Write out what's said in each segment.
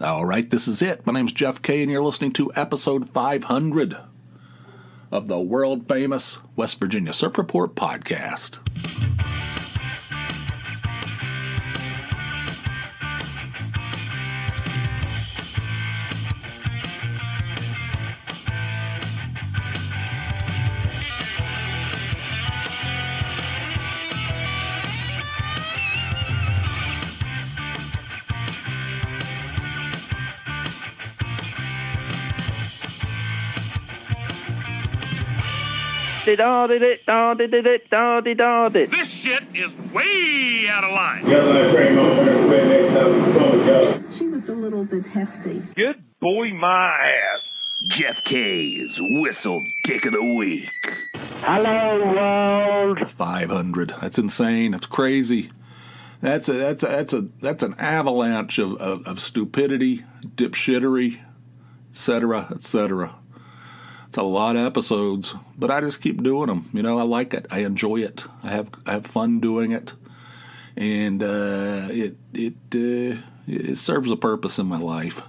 All right, this is it. My name's Jeff K, and you're listening to episode 500 of the world-famous West Virginia Surf Report podcast. This shit is way out of line. She was a little bit hefty. Good boy, my ass. Jeff K's Whistle Dick of the Week. Hello, world. 500. That's insane. That's crazy. That's an avalanche of stupidity, dipshittery, etc., etc. It's a lot of episodes, but I just keep doing them. You know, I like it. I enjoy it. I have fun doing it, and it serves a purpose in my life.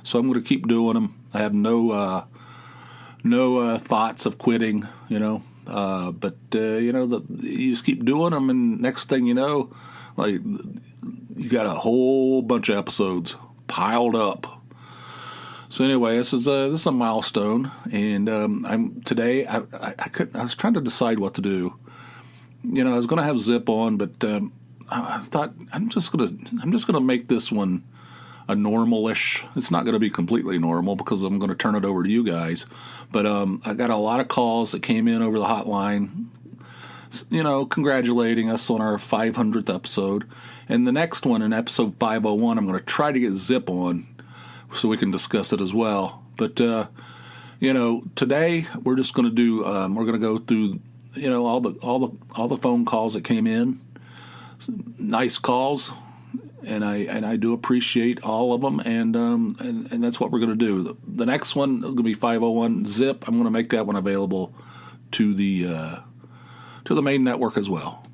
So I'm going to keep doing them. I have no thoughts of quitting. You know, but you just keep doing them, and next thing you know, like you got a whole bunch of episodes piled up. So anyway, this is a milestone, and I was trying to decide what to do. You know, I was going to have Zip on, but I thought I'm just gonna make this one a normal-ish. It's not going to be completely normal because I'm going to turn it over to you guys. But I got a lot of calls that came in over the hotline, you know, congratulating us on our 500th episode, and the next one in episode 501, I'm going to try to get Zip on, so we can discuss it as well. But today we're just going to do. We're going to go through, all the phone calls that came in. Nice calls, and I do appreciate all of them. And that's what we're going to do. The next one is going to be 501 Zip. I'm going to make that one available to the main network as well.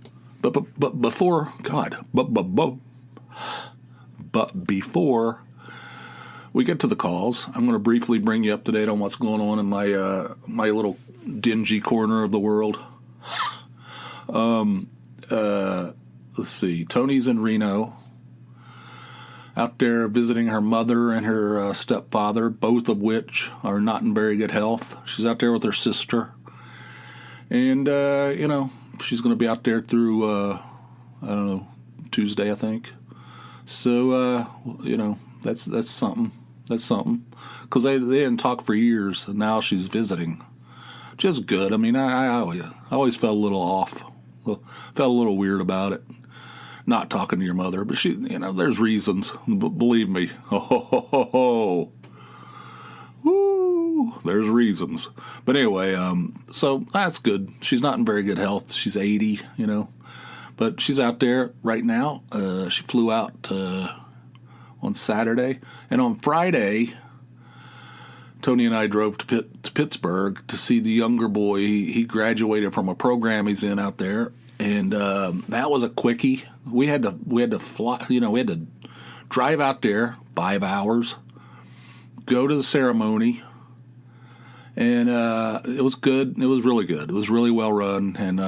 But before we get to the calls, I'm going to briefly bring you up to date on what's going on in my little dingy corner of the world. Let's see. Tony's in Reno, out there visiting her mother and her stepfather, both of which are not in very good health. She's out there with her sister, and she's going to be out there through Tuesday, I think. So that's something. That's something, because they didn't talk for years, and now she's visiting. Just good. I mean, I always felt a little off, felt a little weird about it, not talking to your mother. But she, there's reasons. Believe me. Ho. Woo. There's reasons. But anyway, so that's good. She's not in very good health. She's 80, but she's out there right now. She flew out on Saturday, and on Friday, Tony and I drove to Pittsburgh to see the younger boy. He graduated from a program he's in out there, and that was a quickie. We had to fly. We had to drive out there 5 hours, go to the ceremony, and it was good. It was really good. It was really well run, and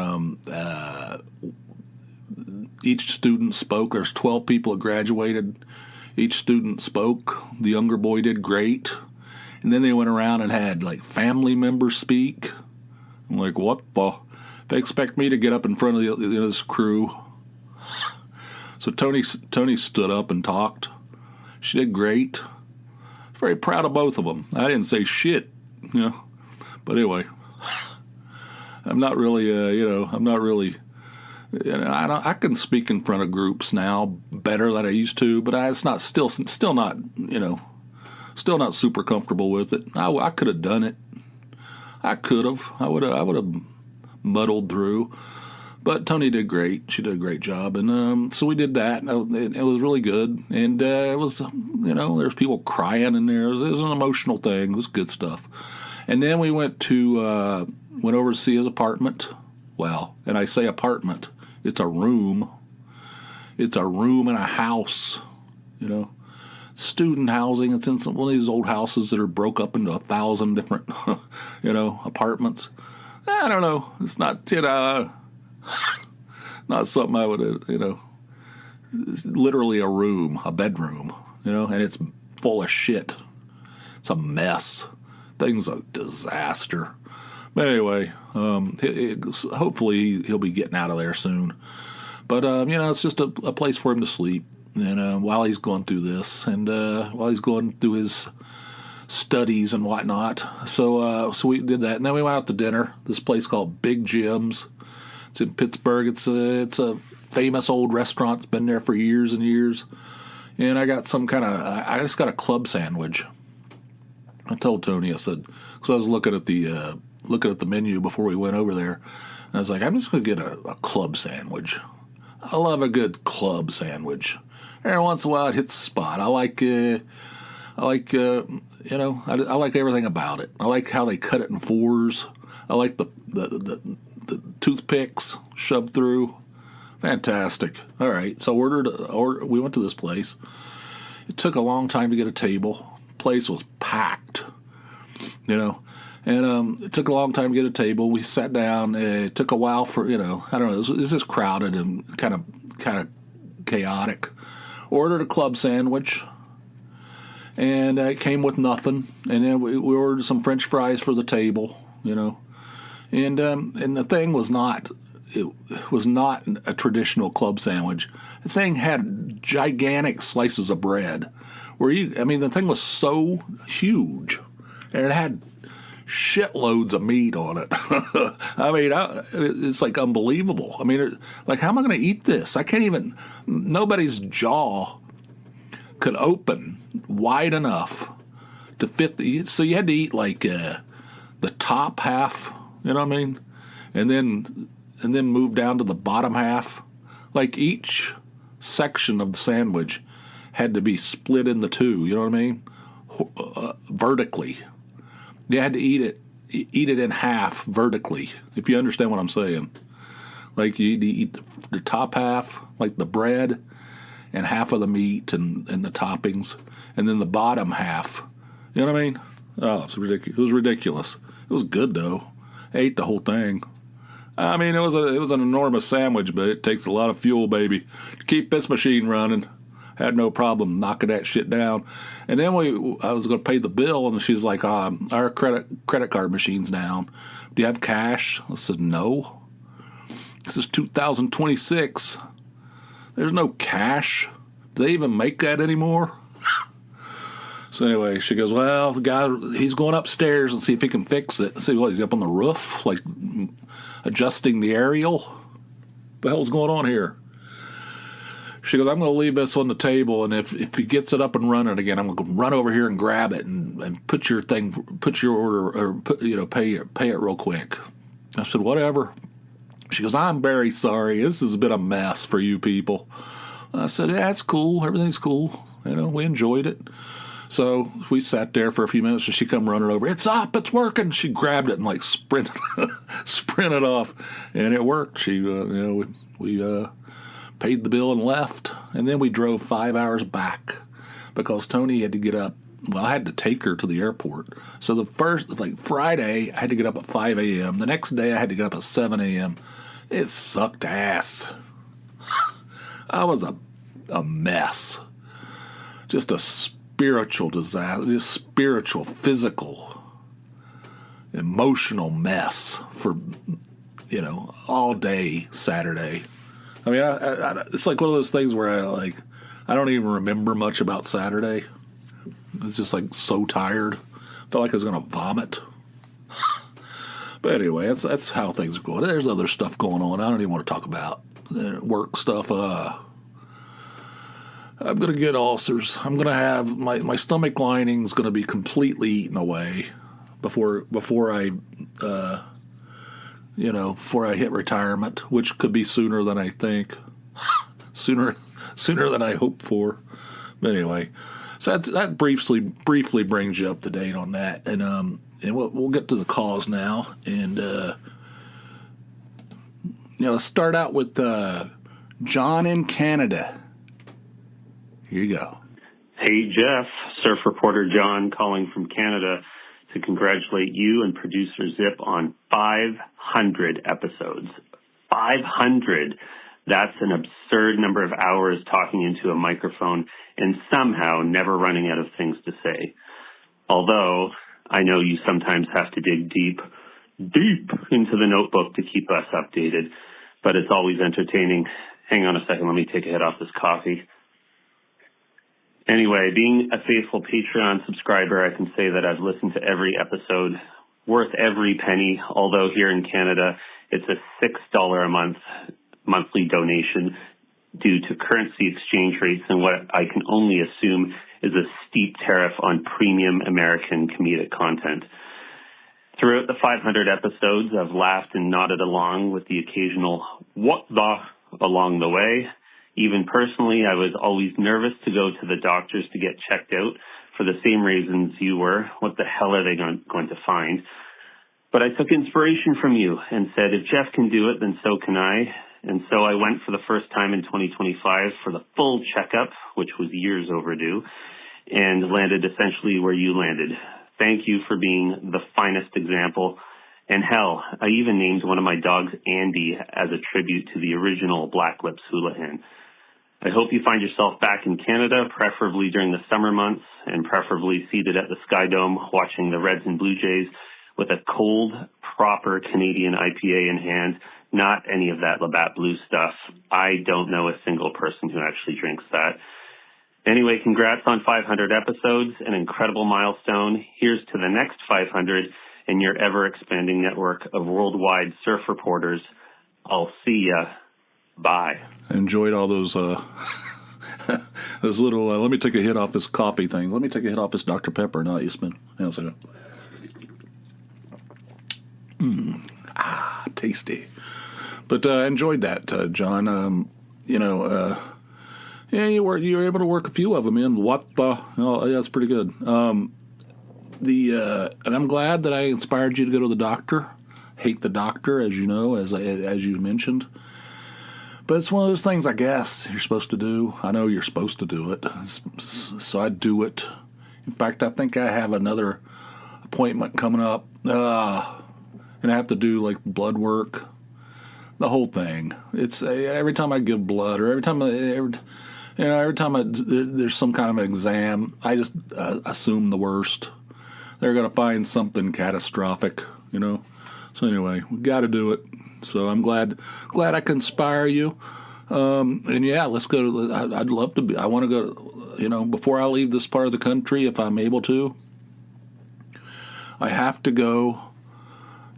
each student spoke. There's 12 people that graduated. Each student spoke. The younger boy did great. And then they went around and had, family members speak. I'm like, what the? They expect me to get up in front of this crew. So Tony stood up and talked. She did great. Very proud of both of them. I didn't say shit, But anyway, I'm not really, I can speak in front of groups now better than I used to, but it's not still not super comfortable with it. I could have done it. I would have muddled through, but Tony did great. She did a great job, and so we did that. It was really good, and it was there's people crying in there. It was an emotional thing. It was good stuff, and then we went over to see his apartment. Well, and I say apartment. It's a room. It's a room in a house, student housing. It's in one of these old houses that are broke up into 1,000 different, apartments. I don't know. It's not, not something I would, it's literally a room, a bedroom, and it's full of shit. It's a mess. Thing's a disaster. But anyway, hopefully he'll be getting out of there soon. But, it's just a place for him to sleep, while he's going through this and while he's going through his studies and whatnot. So we did that. And then we went out to dinner, this place called Big Jim's. It's in Pittsburgh. It's a famous old restaurant. It's been there for years and years. And I got I just got a club sandwich. I told Tony, I said, because I was looking at the menu before we went over there, and I was like, I'm just going to get a club sandwich. I love a good club sandwich. Every once in a while, it hits the spot. I like everything about it. I like how they cut it in fours. I like the toothpicks shoved through. Fantastic. All right, so we went to this place. It took a long time to get a table. Place was packed, and it took a long time to get a table. We sat down. It took a while for, I don't know, it was just crowded and kind of chaotic. Ordered a club sandwich, and it came with nothing. And then we ordered some French fries for the table, and the thing was not. It was not a traditional club sandwich. The thing had gigantic slices of bread. The thing was so huge, and it had shitloads of meat on it. It's like unbelievable. How am I going to eat this? I can't even. Nobody's jaw could open wide enough to fit so you had to eat like the top half. You know what I mean? And then move down to the bottom half. Like each section of the sandwich had to be split into two, you know what I mean? Vertically. You had to eat it in half vertically, if you understand what I'm saying. Like you eat the top half, like the bread, and half of the meat and the toppings, and then the bottom half. You know what I mean? Oh, it's ridiculous. It was ridiculous. It was good though. I ate the whole thing. It was an enormous sandwich, but it takes a lot of fuel, baby, to keep this machine running. Had no problem knocking that shit down. And then I was going to pay the bill, and she's like, our credit card machine's down. Do you have cash? I said, no. This is 2026. There's no cash. Do they even make that anymore? So anyway, she goes, well, the guy, he's going upstairs and see if he can fix it. See what, he's up on the roof, like adjusting the aerial? What the hell's going on here? She goes, I'm going to leave this on the table, and if he gets it up and running again, I'm going to run over here and grab it and put your order, or pay it real quick. I said, whatever. She goes, I'm very sorry. This has been a mess for you people. I said, yeah, it's cool. Everything's cool. We enjoyed it. So we sat there for a few minutes, and she come running over. It's up. It's working. She grabbed it and like sprinted off, and it worked. She, we paid the bill and left, and then we drove 5 hours back because Tony had to get up. Well, I had to take her to the airport. So the first, Friday, I had to get up at 5 a.m. The next day, I had to get up at 7 a.m. It sucked ass. I was a mess. Just a spiritual disaster, just spiritual, physical, emotional mess for, all day Saturday. It's like one of those things where I don't even remember much about Saturday. It's just so tired. Felt like I was going to vomit. But anyway, that's how things are going. There's other stuff going on I don't even want to talk about. Work stuff. I'm going to get ulcers. I'm going to have my stomach lining's going to be completely eaten away before I hit retirement, which could be sooner than I think, sooner than I hope for. But anyway, so that briefly brings you up to date on that, and we'll get to the cause now, and let's start out with John in Canada. Here you go. Hey, Jeff, surf reporter John calling from Canada to congratulate you and producer Zip on 500 episodes. 500! That's an absurd number of hours talking into a microphone and somehow never running out of things to say. Although, I know you sometimes have to dig deep into the notebook to keep us updated, but it's always entertaining. Hang on a second, let me take a hit off this coffee. Anyway, being a faithful Patreon subscriber, I can say that I've listened to every episode, worth every penny, although here in Canada, it's a $6 a month monthly donation due to currency exchange rates and what I can only assume is a steep tariff on premium American comedic content. Throughout the 500 episodes, I've laughed and nodded along with the occasional what the along the way. Even personally, I was always nervous to go to the doctors to get checked out for the same reasons you were. What the hell are they going to find? But I took inspiration from you and said, if Jeff can do it, then so can I. And so I went for the first time in 2025 for the full checkup, which was years overdue, and landed essentially where you landed. Thank you for being the finest example. And hell, I even named one of my dogs Andy as a tribute to the original Black Lips Houlihan. I hope you find yourself back in Canada, preferably during the summer months, and preferably seated at the Sky Dome watching the Reds and Blue Jays with a cold, proper Canadian IPA in hand, not any of that Labatt Blue stuff. I don't know a single person who actually drinks that. Anyway, congrats on 500 episodes, an incredible milestone. Here's to the next 500 in your ever-expanding network of worldwide surf reporters. I'll see ya. Bye. I enjoyed all those those little, let me take a hit off this coffee thing. Let me take a hit off this Dr. Pepper. No, you spin. Hang on a second. Tasty. But I enjoyed that, John. Yeah, you were able to work a few of them in. What the? Oh, yeah, that's pretty good. And I'm glad that I inspired you to go to the doctor. Hate the doctor, as you know, as you mentioned. But it's one of those things, I guess, you're supposed to do. I know you're supposed to do it, so I do it. In fact, I think I have another appointment coming up, and I have to do like blood work, the whole thing. It's every time I give blood, or every time there's some kind of an exam, I just assume the worst. They're gonna find something catastrophic, So anyway, we got to do it. So I'm glad I can inspire you. And yeah, let's go. I'd love to be. I want to go. Before I leave this part of the country, if I'm able to, I have to go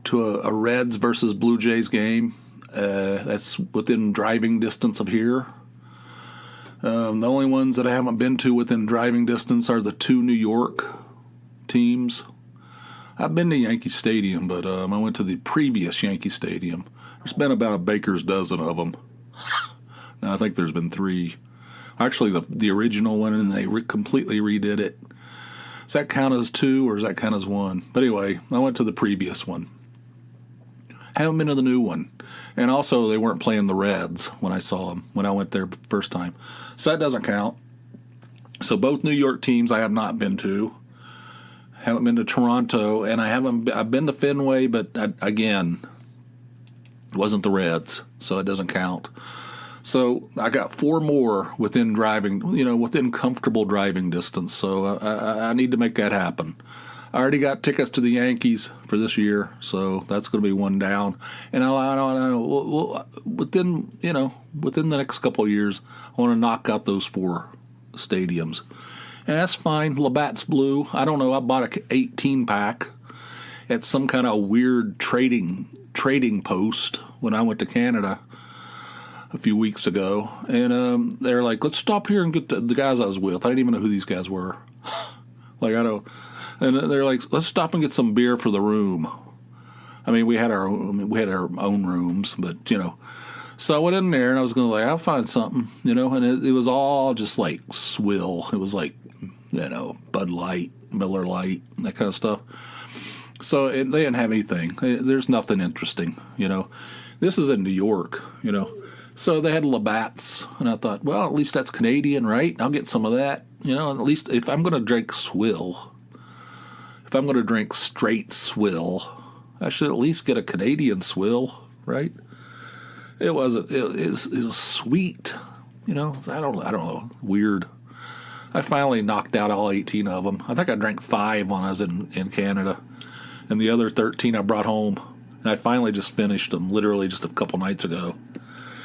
to a Reds versus Blue Jays game. That's within driving distance of here. The only ones that I haven't been to within driving distance are the two New York teams. I've been to Yankee Stadium, but I went to the previous Yankee Stadium. There's been about a baker's dozen of them. Now, I think there's been 3. Actually, the original one, and they completely redid it. Does that count as 2, or does that count as 1? But anyway, I went to the previous one. Haven't been to the new one. And also, they weren't playing the Reds when I saw them, when I went there first time. So that doesn't count. So both New York teams I have not been to. Haven't been to Toronto, and I've been to Fenway, but again, it wasn't the Reds, so it doesn't count. So I got 4 more within within comfortable driving distance. So I need to make that happen. I already got tickets to the Yankees for this year, so that's going to be one down. And within the next couple of years, I want to knock out those 4 stadiums. And that's fine. Labatt's Blue. I don't know. I bought an 18-pack at some kind of weird trading post when I went to Canada a few weeks ago. And they're like, let's stop here and get the guys I was with. I didn't even know who these guys were. And they're like, let's stop and get some beer for the room. I mean, we had our own rooms, but, So I went in there and I was going to I'll find something, and it was all just like swill. It was like, Bud Light, Miller Lite, that kind of stuff. So they didn't have anything. There's nothing interesting, This is in New York, So they had Labatt's, and I thought, well, at least that's Canadian, right? I'll get some of that, At least if I'm going to drink swill, if I'm going to drink straight swill, I should at least get a Canadian swill, right? It wasn't. It was sweet. I don't know. Weird. I finally knocked out all 18 of them. I think I drank 5 when I was in Canada, and the other 13 I brought home. And I finally just finished them literally just a couple nights ago.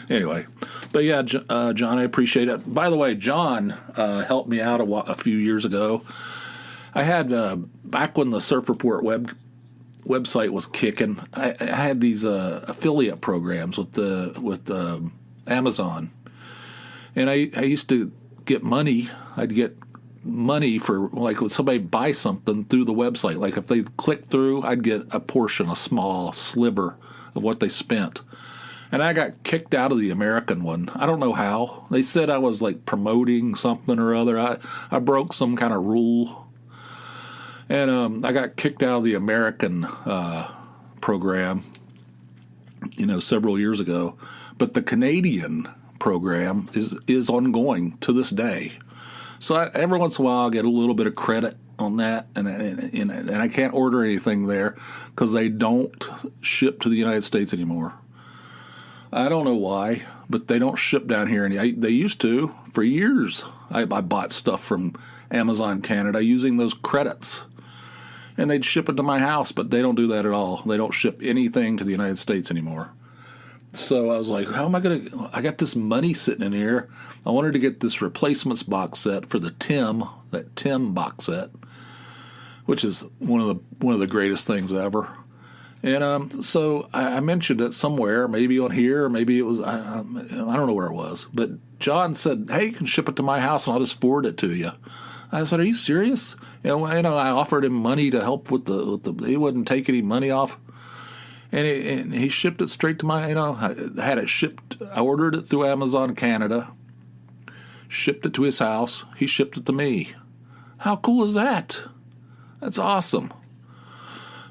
Anyway, but yeah, John, I appreciate it. By the way, John helped me out a few years ago. I had back when the Surf Report website was kicking. I had these affiliate programs with Amazon, and I used to get money. I'd get money for, like, when somebody buy something through the website. Like if they click through, I'd get a portion, a small sliver of what they spent. And I got kicked out of the American one. I don't know how. They said I was like promoting something or other. I broke some kind of rule. And I got kicked out of the American program, several years ago. But the Canadian program is ongoing to this day. So every once in a while I get a little bit of credit on that, and I can't order anything there because they don't ship to the United States anymore. I don't know why, but they don't ship down here. They used to for years. I bought stuff from Amazon Canada using those credits, and they'd ship it to my house, but they don't do that at all. They don't ship anything to the United States anymore. So I was like, how am I going to... I got this money sitting in here. I wanted to get this replacements box set for the that Tim box set, which is one of the greatest things ever. And so I mentioned it somewhere, maybe on here, or maybe it was, I don't know where it was. But John said, hey, you can ship it to my house and I'll just forward it to you. I said, are you serious? I offered him money to help with the he wouldn't take any money off. And he shipped it straight to my, I had it shipped. I ordered it through Amazon Canada, shipped it to his house. He shipped it to me. How cool is that? That's awesome.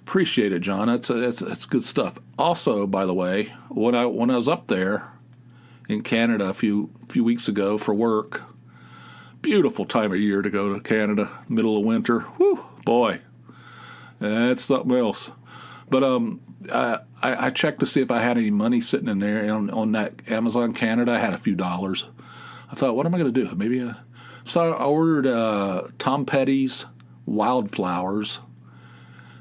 Appreciate it, John. That's good stuff. Also, by the way, when I was up there in Canada a few weeks ago for work, beautiful time of year to go to Canada, middle of winter. Whew, boy, that's something else. But I checked to see if I had any money sitting in there on that Amazon Canada. I had a few dollars. I thought, what am I going to do? So I ordered Tom Petty's Wildflowers,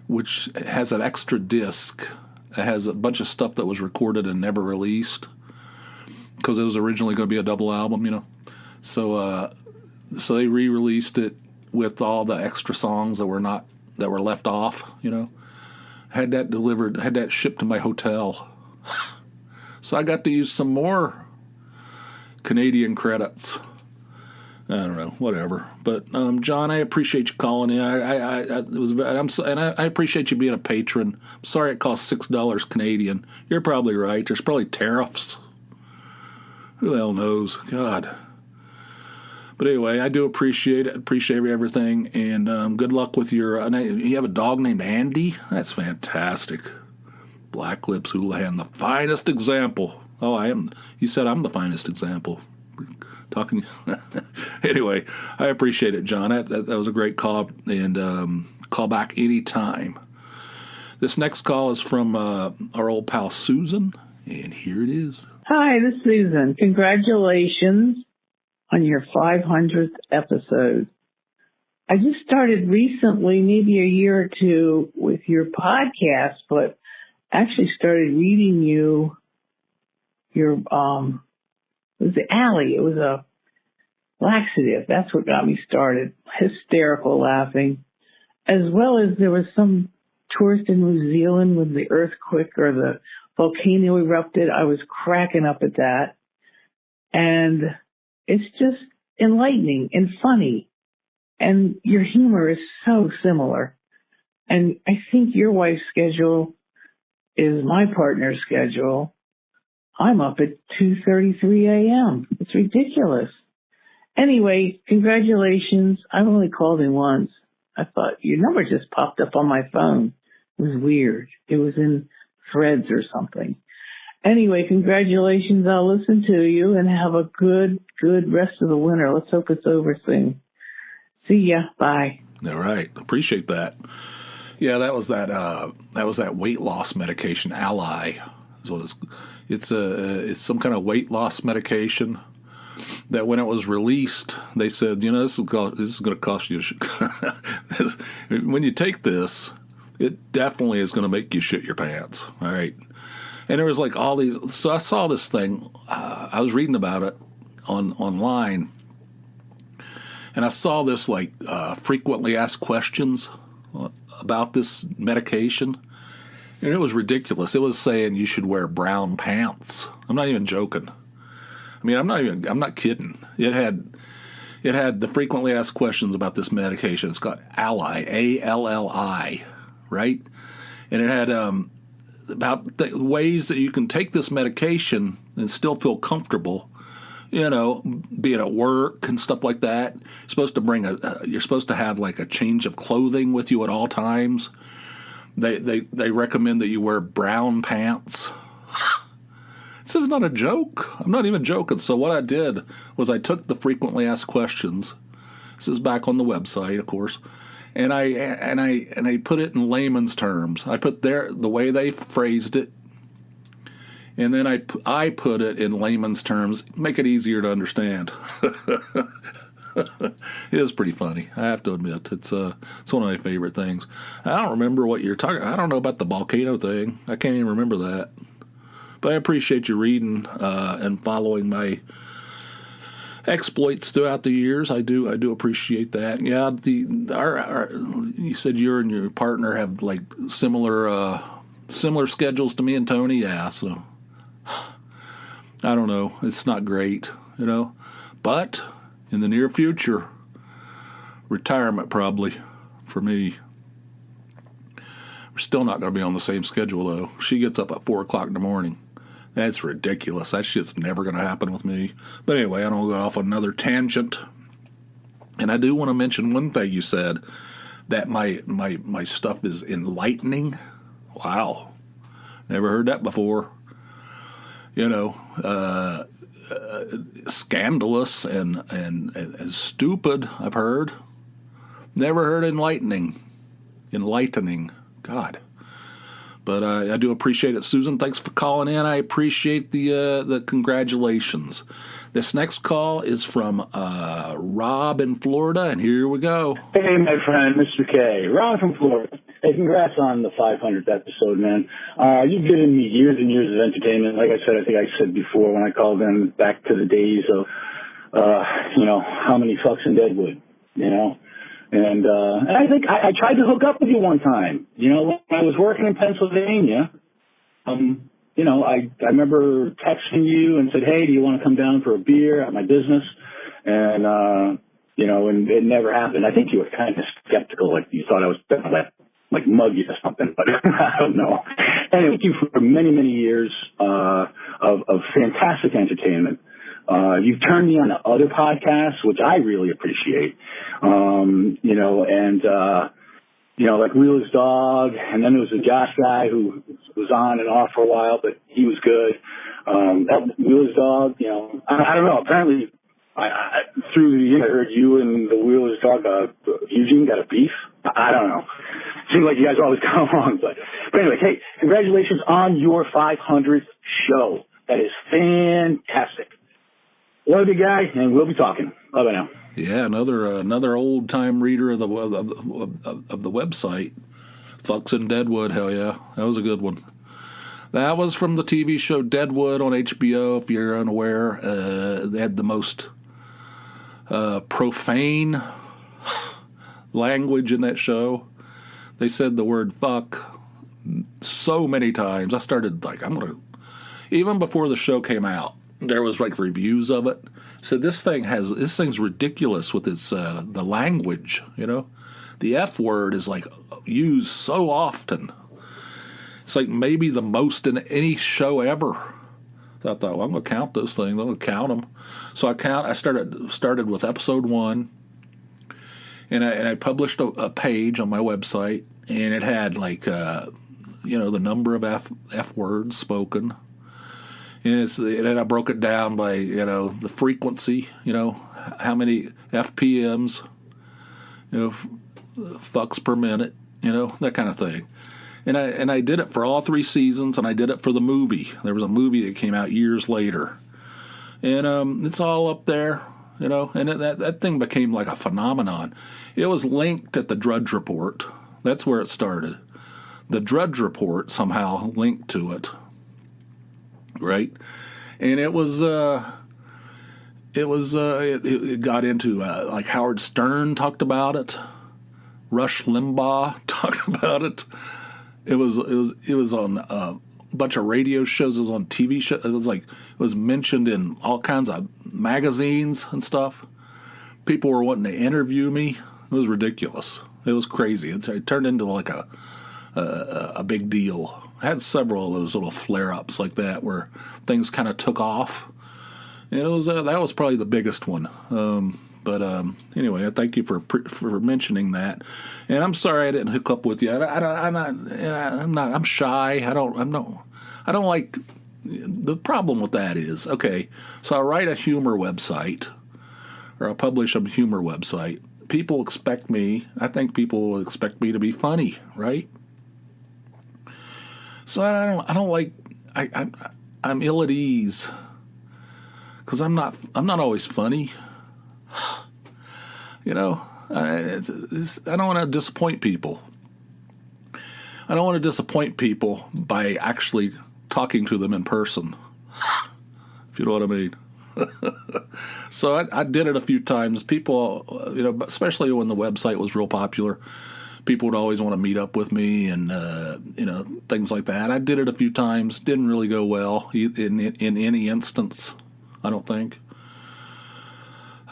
which has an extra disc. It has a bunch of stuff that was recorded and never released because it was originally going to be a double album, So they re-released it with all the extra songs that were left off, Had that delivered, had that shipped to my hotel. So I got to use some more Canadian credits. I don't know, whatever. But John, I appreciate you calling in. I appreciate you being a patron. I'm sorry it costs $6 Canadian. You're probably right. There's probably tariffs. Who the hell knows? God. But anyway, I do appreciate it. Appreciate everything, and good luck with your. You have a dog named Andy. That's fantastic. Black Lips Houlihan, the finest example. Oh, I am. You said I'm the finest example. Talking. Anyway, I appreciate it, John. That was a great call, and call back anytime. This next call is from our old pal Susan, and here it is. Hi, this is Susan. Congratulations on your 500th episode. I just started recently, maybe a year or two, with your podcast, but actually started reading your it was the alley. It was a laxative. That's what got me started. Hysterical laughing. As well as there was some tourist in New Zealand when the earthquake or the volcano erupted. I was cracking up at that. And it's just enlightening and funny. And your humor is so similar. And I think your wife's schedule is my partner's schedule. I'm up at 2:33 a.m. It's ridiculous. Anyway, congratulations. I've only called in once. I thought your number just popped up on my phone. It was weird. It was in Threads or something. Anyway, congratulations. I'll listen to you and have a good rest of the winter. Let's hope it's over soon. See ya. Bye. All right. Appreciate that. Yeah, that was that weight loss medication, Ally. Is what it's some kind of weight loss medication that when it was released, they said, this is going to cost you. When you take this, it definitely is going to make you shit your pants. All right. And there was like all these. So I saw this thing. I was reading about it online, and I saw this like frequently asked questions about this medication, and it was ridiculous. It was saying you should wear brown pants. I'm not even joking. I mean, I'm not kidding. It had the frequently asked questions about this medication. It's got Ally, ALLI, right? And it had about the ways that you can take this medication and still feel comfortable, being at work and stuff like that. You're supposed to you're supposed to have like a change of clothing with you at all times. They recommend that you wear brown pants. This is not a joke. I'm not even joking. So what I did was I took the frequently asked questions. This is back on the website, of course, and I put it in layman's terms. I put the way they phrased it, and then I put it in layman's terms, make it easier to understand. It is pretty funny, I have to admit. It's one of my favorite things. I don't remember what you're talking. I don't know about the volcano thing. I can't even remember that. But I appreciate you reading and following my exploits throughout the years. I do appreciate that. Yeah, you said you and your partner have like similar schedules to me and Tony. Yeah, so I don't know. It's not great, but in the near future, retirement probably for me. We're still not going to be on the same schedule though. She gets up at 4:00 in the morning. That's ridiculous. That shit's never going to happen with me. But anyway, I don't go off on another tangent. And I do want to mention one thing you said, that my stuff is enlightening. Wow. Never heard that before. Scandalous and stupid, I've heard. Never heard enlightening. God. But I do appreciate it, Susan. Thanks for calling in. I appreciate the congratulations. This next call is from Rob in Florida, and here we go. Hey, my friend, Mr. K. Rob from Florida. Hey, congrats on the 500th episode, man. You've given me years and years of entertainment. Like I said, I think I said before when I called in back to the days of, how many fucks in Deadwood, And I think I tried to hook up with you one time, when I was working in Pennsylvania. I remember texting you and said, hey, do you want to come down for a beer at my business? And, and it never happened. I think you were kind of skeptical, like you thought I was going to like mug you or something, but I don't know. Anyway, thank you for many, many years of fantastic entertainment. You've turned me on to other podcasts, which I really appreciate. Like Wheeler's Dog, and then there was a Josh guy who was on and off for a while, but he was good. That Wheeler's Dog, I don't know. Apparently, I through the I heard you and the Wheeler's Dog, Eugene got a beef. I don't know. Seems like you guys always come along, but anyway, hey, congratulations on your 500th show. That is fantastic. Love you guys, and we'll be talking. Bye now. Yeah, another old time reader of the website. Fucks in Deadwood, hell yeah, that was a good one. That was from the TV show Deadwood on HBO. If you're unaware, they had the most profane language in that show. They said the word fuck so many times. I started even before the show came out, there was like reviews of it. So this thing's ridiculous with its the language, The F word is like used so often. It's like maybe the most in any show ever. So I thought, well, I'm going to count those things. I'm going to count them. So I started with episode 1, and I published a page on my website, and it had the number of F words spoken. And then I broke it down by, the frequency, how many FPMs, fucks per minute, that kind of thing. And I did it for all 3 seasons, and I did it for the movie. There was a movie that came out years later. And it's all up there, and that thing became like a phenomenon. It was linked at the Drudge Report. That's where it started. The Drudge Report somehow linked to it, right? And it got into like Howard Stern talked about it, Rush Limbaugh talked about it. It was on a bunch of radio shows. It was on TV shows. It was mentioned in all kinds of magazines and stuff. People were wanting to interview me. It was ridiculous. It was crazy. It turned into like a big deal. I had several of those little flare-ups like that where things kind of took off. And it was that was probably the biggest one. But anyway, I thank you for mentioning that. And I'm sorry I didn't hook up with you. I'm shy. I don't like. The problem with that is, okay, so I write a humor website, or I publish a humor website. People expect me. I think people will expect me to be funny, right? So I don't like. I'm ill at ease because I'm not always funny. I don't want to disappoint people. I don't want to disappoint people by actually talking to them in person, if you know what I mean. So I did it a few times. People, especially when the website was real popular, people would always want to meet up with me and, things like that. I did it a few times. Didn't really go well in any instance, I don't think.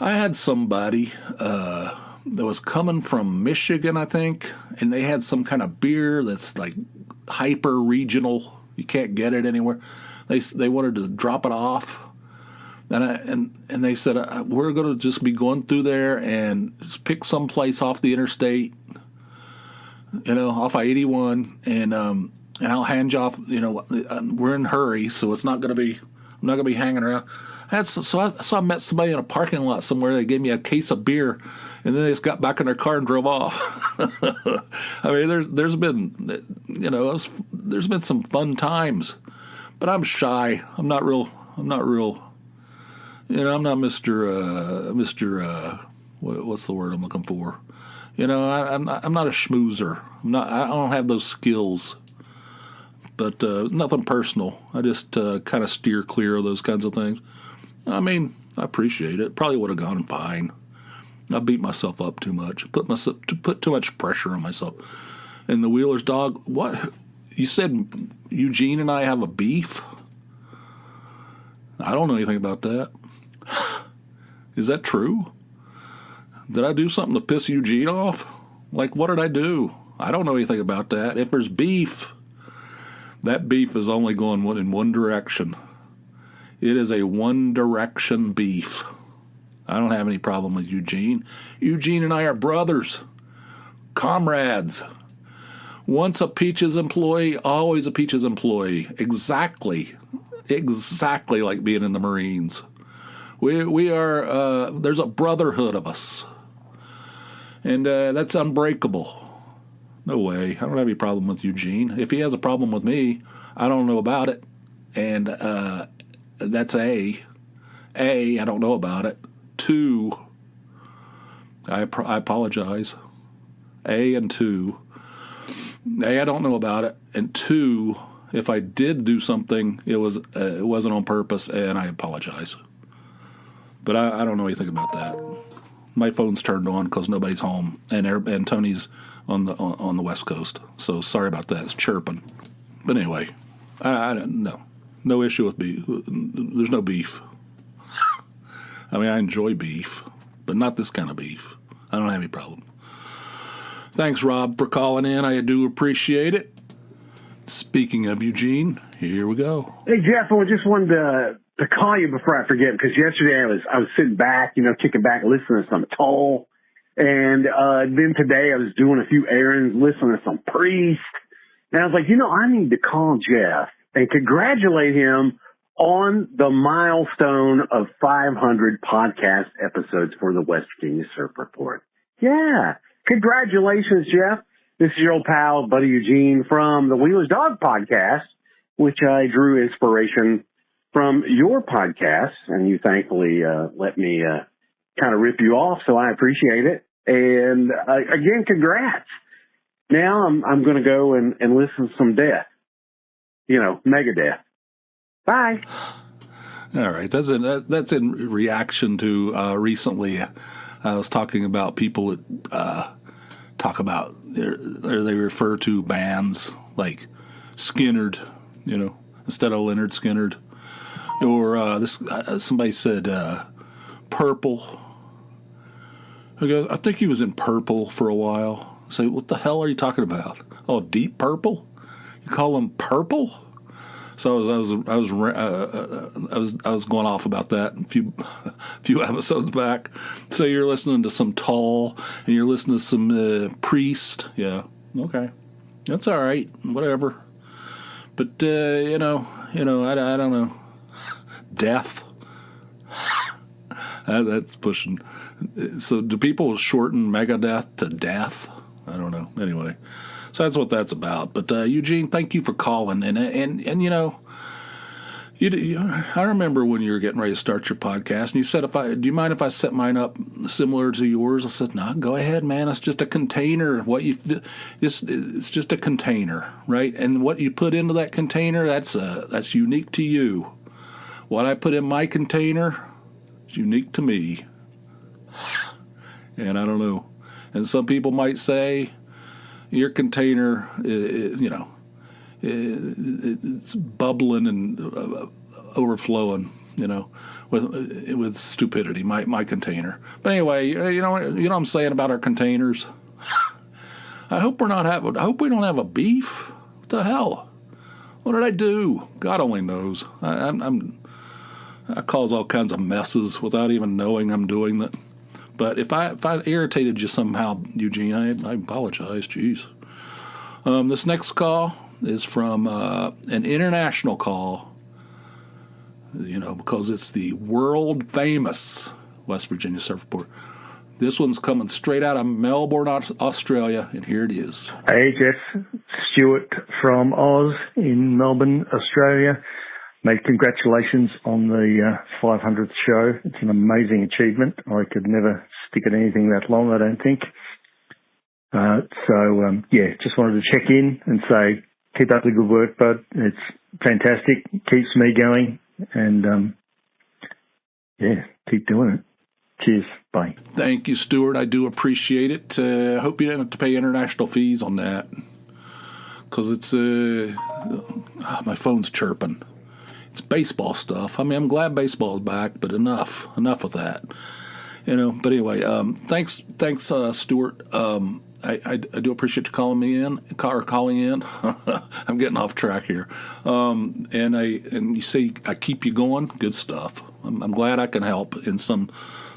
I had somebody that was coming from Michigan, I think, and they had some kind of beer that's like hyper regional. You can't get it anywhere. They wanted to drop it off, and they said we're going to just be going through there and just pick some place off the interstate, off I-81, and I'll hand you off. We're in a hurry, so it's not going to be. I'm not going to be hanging around. I met somebody in a parking lot somewhere. They gave me a case of beer, and then they just got back in their car and drove off. I mean, there's been some fun times, but I'm shy. I'm not real. I'm not Mr. What's the word I'm looking for? I'm not a schmoozer. I don't have those skills. But nothing personal. I just kind of steer clear of those kinds of things. I mean, I appreciate it. Probably would have gone fine. I beat myself up too much. Put too much pressure on myself. And the Wheeler's dog, what? You said Eugene and I have a beef? I don't know anything about that. Is that true? Did I do something to piss Eugene off? Like, what did I do? I don't know anything about that. If there's beef, that beef is only going in one direction. It is a one-direction beef. I don't have any problem with Eugene. Eugene and I are brothers, comrades. Once a Peaches employee, always a Peaches employee. Exactly like being in the Marines. We are, there's a brotherhood of us. And that's unbreakable. No way. I don't have any problem with Eugene. If he has a problem with me, I don't know about it. And that's A. I don't know about it. 2, I apologize. A and 2. A, I don't know about it. And 2, if I did do something, it wasn't on purpose, and I apologize. But I don't know anything about that. My phone's turned on because nobody's home, and Tony's on the West Coast. So sorry about that. It's chirping. But anyway, no issue with beef. There's no beef. I mean, I enjoy beef, but not this kind of beef. I don't have any problem. Thanks, Rob, for calling in. I do appreciate it. Speaking of Eugene, here we go. Hey, Jeff, I just wanted to call you before I forget, because yesterday I was sitting back, kicking back, listening to some Toll. And then today I was doing a few errands, listening to some Priest. And I was like, I need to call Jeff and congratulate him on the milestone of 500 podcast episodes for the West Virginia Surf Report. Yeah, Congratulations, Jeff. This is your old pal, Buddy Eugene, from the Wheeler's Dog podcast, which I drew inspiration from your podcast, and you thankfully let me kind of rip you off, so I appreciate it. And again, congrats. Now I'm going to go and listen to some Death, Megadeth. Bye. All right, that's in reaction to recently. I was talking about people that talk about they refer to bands like Skynyrd, instead of Leonard Skynyrd, or somebody said Purple. I think he was in Purple for a while. I say, what the hell are you talking about? Oh, Deep Purple? You call him Purple? So I was going off about that a few episodes back. So you're listening to some Tall, and you're listening to some Priest. Yeah, okay, that's all right, whatever. But I don't know. Death. That's pushing. So do people shorten Megadeth to Death? I don't know. Anyway. So that's what that's about. But Eugene, thank you for calling. And I remember when you were getting ready to start your podcast, and you said, "Do you mind if I set mine up similar to yours?" I said, "No, go ahead, man. It's just a container. It's just a container, right? And what you put into that container, that's unique to you. What I put in my container is unique to me." And I don't know. And some people might say, your container, it's bubbling and overflowing, with stupidity. My container. But anyway, you know what I'm saying about our containers. I hope we don't have a beef. What the hell? What did I do? God only knows. I cause all kinds of messes without even knowing I'm doing that. But if I irritated you somehow, Eugene, I apologize. Jeez. This next call is from an international call, because it's the world famous West Virginia Surfport. This one's coming straight out of Melbourne, Australia, and here it is. Hey, Jeff. Stuart from Oz in Melbourne, Australia. Mate, congratulations on the 500th show. It's an amazing achievement. I could never stick at anything that long, I don't think. Just wanted to check in and say, keep up the good work, bud. It's fantastic. Keeps me going. And, keep doing it. Cheers. Bye. Thank you, Stuart. I do appreciate it. I hope you didn't have to pay international fees on that. Because it's, my phone's chirping. It's baseball stuff. I mean, I'm glad baseball's back, but enough with that. But anyway, thanks, Stuart. I do appreciate you calling in. I'm getting off track here. And you say I keep you going. Good stuff. I'm glad I can help in some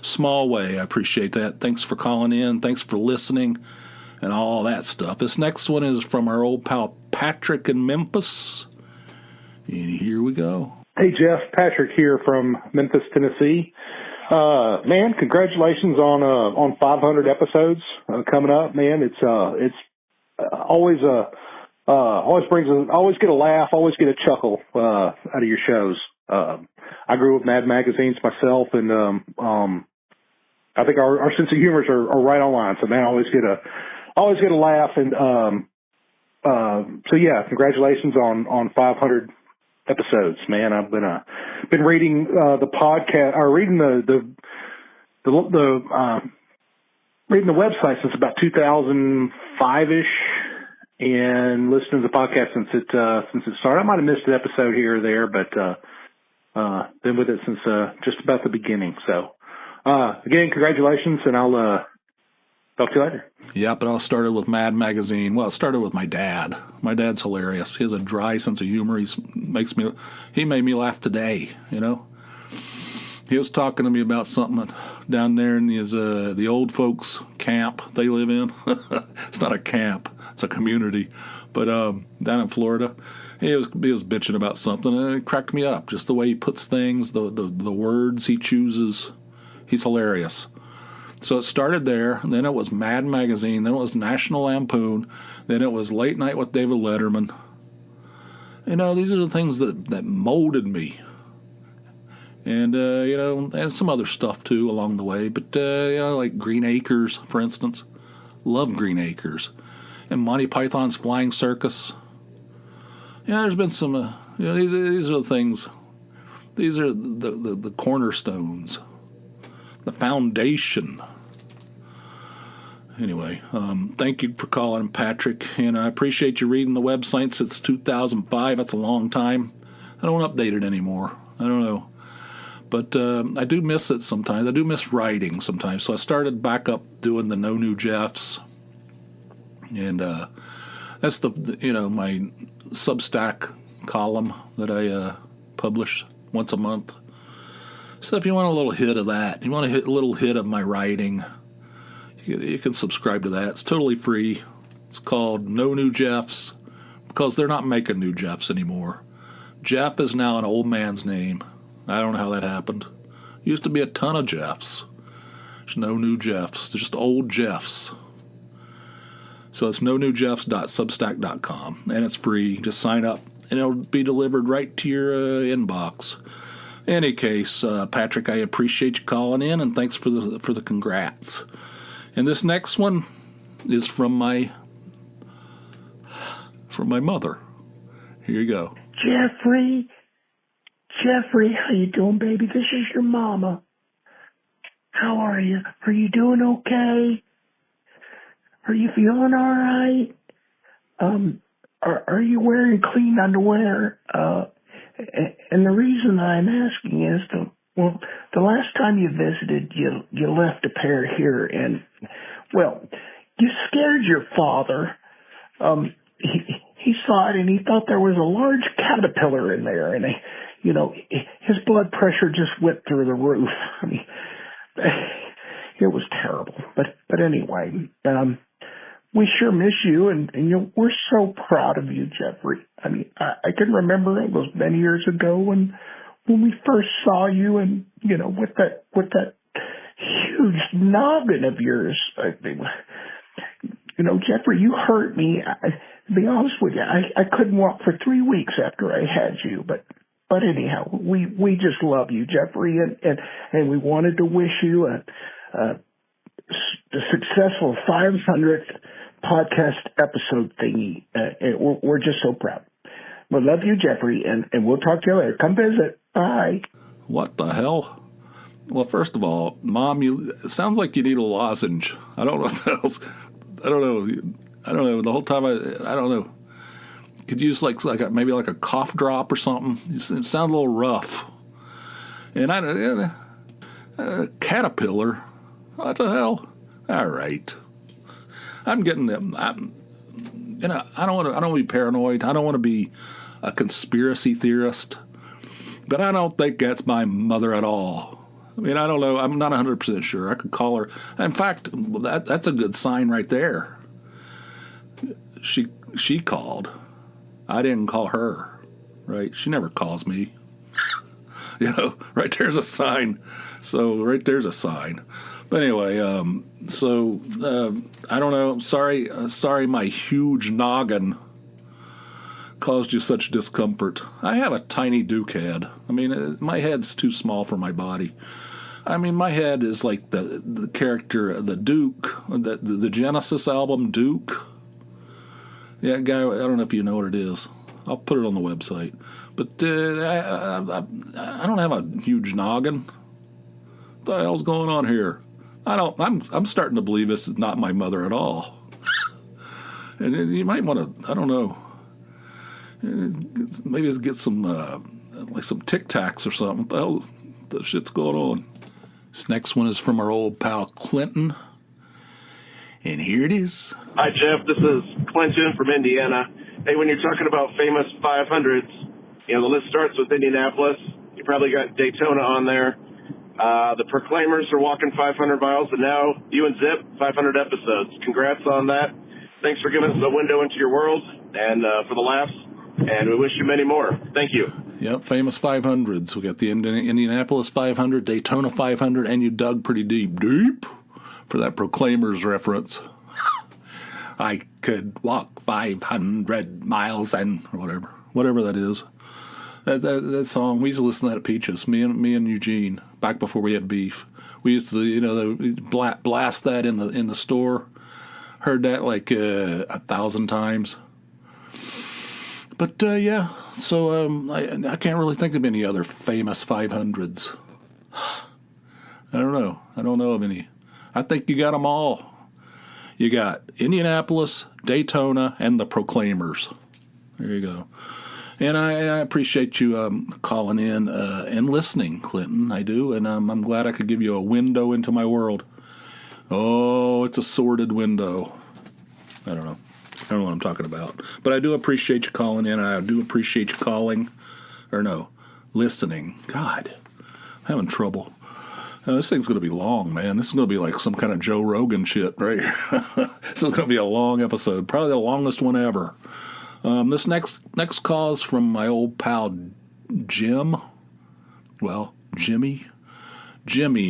small way. I appreciate that. Thanks for calling in. Thanks for listening and all that stuff. This next one is from our old pal Patrick in Memphis. And here we go. Hey, Jeff. Patrick here from Memphis, Tennessee. Man, congratulations on 500 episodes coming up, man. It's always always get a laugh, always get a chuckle out of your shows. I grew up with Mad magazines myself, and I think our sense of humors are right on line. So man, I always get a laugh, and congratulations on 500 episodes, man. I've been reading the podcast, or reading reading the website since about 2005-ish, and listening to the podcast since it started. I might have missed an episode here or there, but been with it since just about the beginning. So again, congratulations, and I'll talk to you later. Yeah, but I started with Mad Magazine. Well, it started with my dad. My dad's hilarious. He has a dry sense of humor. He made me laugh today, He was talking to me about something down there in the old folks camp they live in. It's not a camp. It's a community. But down in Florida, he was bitching about something, and it cracked me up. Just the way he puts things, the words he chooses. He's hilarious. So it started there, and then it was Mad Magazine, then it was National Lampoon, then it was Late Night with David Letterman. You know, these are the things that molded me. And, you know, and some other stuff, too, along the way. But, you know, like Green Acres, for instance. Love Green Acres. And Monty Python's Flying Circus. Yeah, there's been some, you know, these are the things. These are the cornerstones. The foundation. Anyway, thank you for calling, Patrick. And I appreciate you reading the website since 2005. That's a long time. I don't update it anymore. I don't know. But I do miss it sometimes. I do miss writing sometimes. So I started back up doing the No New Jeffs. And that's you know, my Substack column that I publish once a month. So if you want a little hit of that, you want a little hit of my writing, you can subscribe to that. It's totally free. It's called No New Jeffs because they're not making new Jeffs anymore. Jeff is now an old man's name. I don't know how that happened. Used to be a ton of Jeffs. There's no new Jeffs. There's just old Jeffs. So it's nonewjeffs.substack.com, and it's free. Just sign up, and it'll be delivered right to your inbox. In any case, Patrick, I appreciate you calling in, and thanks for the congrats. And this next one is from my mother. Here you go. Jeffrey, how you doing, baby? This is your mama. How are you? Are you doing okay? Are you feeling all right? Are you wearing clean underwear? And the reason I'm asking is the last time you visited, you left a pair here, and well, you scared your father. He saw it and he thought there was a large caterpillar in there, and you know, his blood pressure just went through the roof. I mean, it was terrible. But anyway, we sure miss you, and we're so proud of you, Jeffrey. I mean, I can remember it was many years ago when we first saw you, and you know, with that huge noggin of yours. I mean, you know, Jeffrey, you hurt me. To be honest with you, I couldn't walk for 3 weeks after I had you, but anyhow, we just love you, Jeffrey, and we wanted to wish you a successful 500th podcast episode thingy. We're just so proud. We love you, Jeffrey, and we'll talk to you later. Come visit. Bye. What the hell? Well, first of all, Mom, it sounds like you need a lozenge. I don't know what else. I don't know. The whole time I don't know. Could use maybe like a cough drop or something. It sounds a little rough. And caterpillar. What the hell? All right. I'm getting them. I don't want to be paranoid. I don't want to be a conspiracy theorist. But I don't think that's my mother at all. I mean, I don't know. I'm not 100% sure. I could call her. In fact, that's a good sign right there. She called. I didn't call her, right? She never calls me. You know, right there's a sign. So right there's a sign. But anyway, I don't know. Sorry, my huge noggin caused you such discomfort. I have a tiny Duke head. I mean, my head's too small for my body. I mean, my head is like the character, the Duke, the Genesis album, Duke. Yeah, guy, I don't know if you know what it is. I'll put it on the website. But I don't have a huge noggin. What the hell's going on here? I'm starting to believe this is not my mother at all. And you might want to, I don't know, maybe get some some Tic Tacs or something. What the hell the shit's going on? This next one is from our old pal Clinton. And here it is. Hi, Jeff. This is Clinton from Indiana. Hey, when you're talking about famous 500s, you know, the list starts with Indianapolis. You probably got Daytona on there. The Proclaimers are walking 500 miles, and now you and Zip, 500 episodes. Congrats on that. Thanks for giving us a window into your world and for the laughs, and we wish you many more. Thank you. Yep, famous 500s. We got the Indianapolis 500, Daytona 500, and you dug pretty deep. Deep? for that Proclaimers reference. I could walk 500 miles and whatever that is. That song, we used to listen to that at Peaches, me and Eugene, back before we had beef. We used to, blast that in the store. Heard that like 1,000 times. But yeah, so I can't really think of any other famous 500s. I don't know of any. I think you got them all. You got Indianapolis, Daytona, and the Proclaimers. There you go. And I appreciate you calling in and listening, Clinton. I do, and I'm glad I could give you a window into my world. Oh, it's a sordid window. I don't know what I'm talking about. But I do appreciate you calling in, and I do appreciate you listening. God, I'm having trouble. This thing's going to be long, man. This is going to be like some kind of Joe Rogan shit, right? This is going to be a long episode, probably the longest one ever. This next call is from my old pal Jim. Well, Jimmy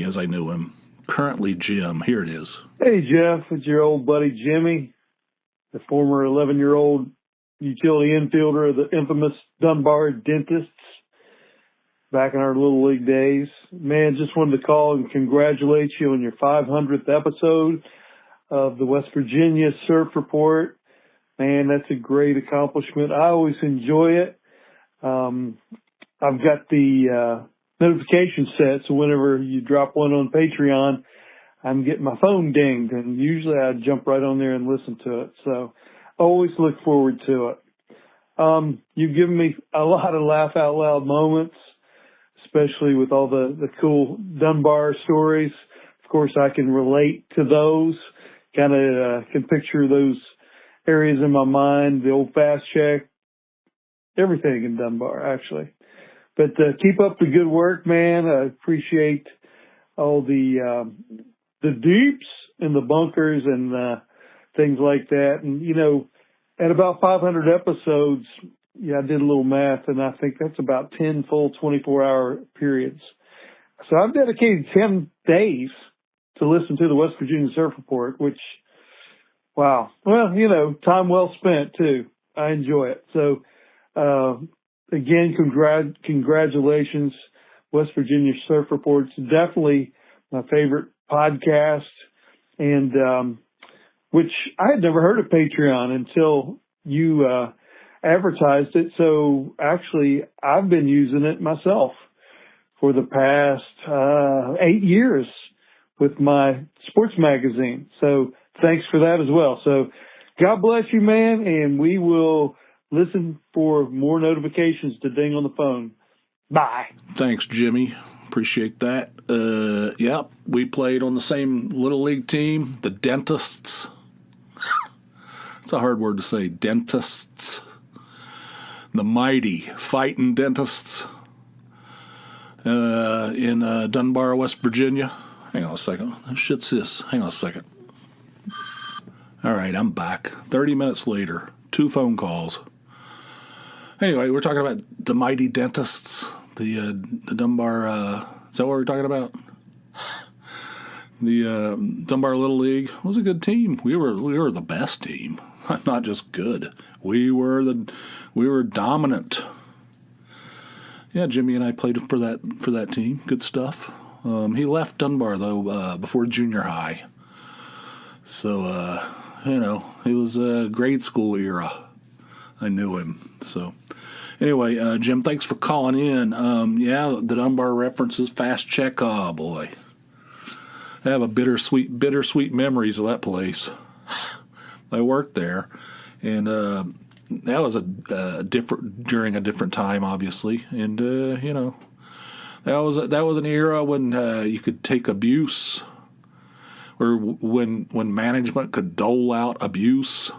as I knew him. Currently Jim. Here it is. Hey, Jeff. It's your old buddy Jimmy, the former 11-year-old utility infielder of the infamous Dunbar Dentists back in our Little League days. Man, just wanted to call and congratulate you on your 500th episode of the West Virginia Surf Report. Man, that's a great accomplishment. I always enjoy it. I've got the notification set, so whenever you drop one on Patreon, I'm getting my phone dinged, and usually I jump right on there and listen to it. So always look forward to it. You've given me a lot of laugh out loud moments, especially with all the cool Dunbar stories. Of course, I can relate to those, kind of can picture those areas in my mind, the old fast check, everything in Dunbar, actually. But keep up the good work, man. I appreciate all the deeps and the bunkers and things like that. And, at about 500 episodes, I did a little math, and I think that's about 10 full 24-hour periods. So I've dedicated 10 days to listen to the West Virginia Surf Report, which, wow. Well, time well spent, too. I enjoy it. So, again, congratulations, West Virginia Surf Report's definitely my favorite podcast, and which I had never heard of Patreon until you advertised it. So actually, I've been using it myself for the past 8 years with my sports magazine. So thanks for that as well. So God bless you, man, and we will listen for more notifications to ding on the phone. Bye. Thanks, Jimmy. Appreciate that. Yep, we played on the same Little League team, the Dentists. It's a hard word to say, Dentists. The mighty fighting Dentists in Dunbar, West Virginia. Hang on a second. Shit's this. Hang on a second. All right, I'm back. 30 minutes later, 2 phone calls. Anyway, we're talking about the mighty Dentists, the Dunbar. Is that what we're talking about? The Dunbar Little League was a good team. We were the best team, not just good. We were dominant. Yeah, Jimmy and I played for that team. Good stuff. He left Dunbar though before junior high, so it was a grade school era. I knew him. So anyway, Jim, thanks for calling in. Yeah, the Dunbar references, fast check. Oh boy. I have a bittersweet memories of that place. I worked there, and that was during a different time, obviously, and that was an era when you could take abuse, or when management could dole out abuse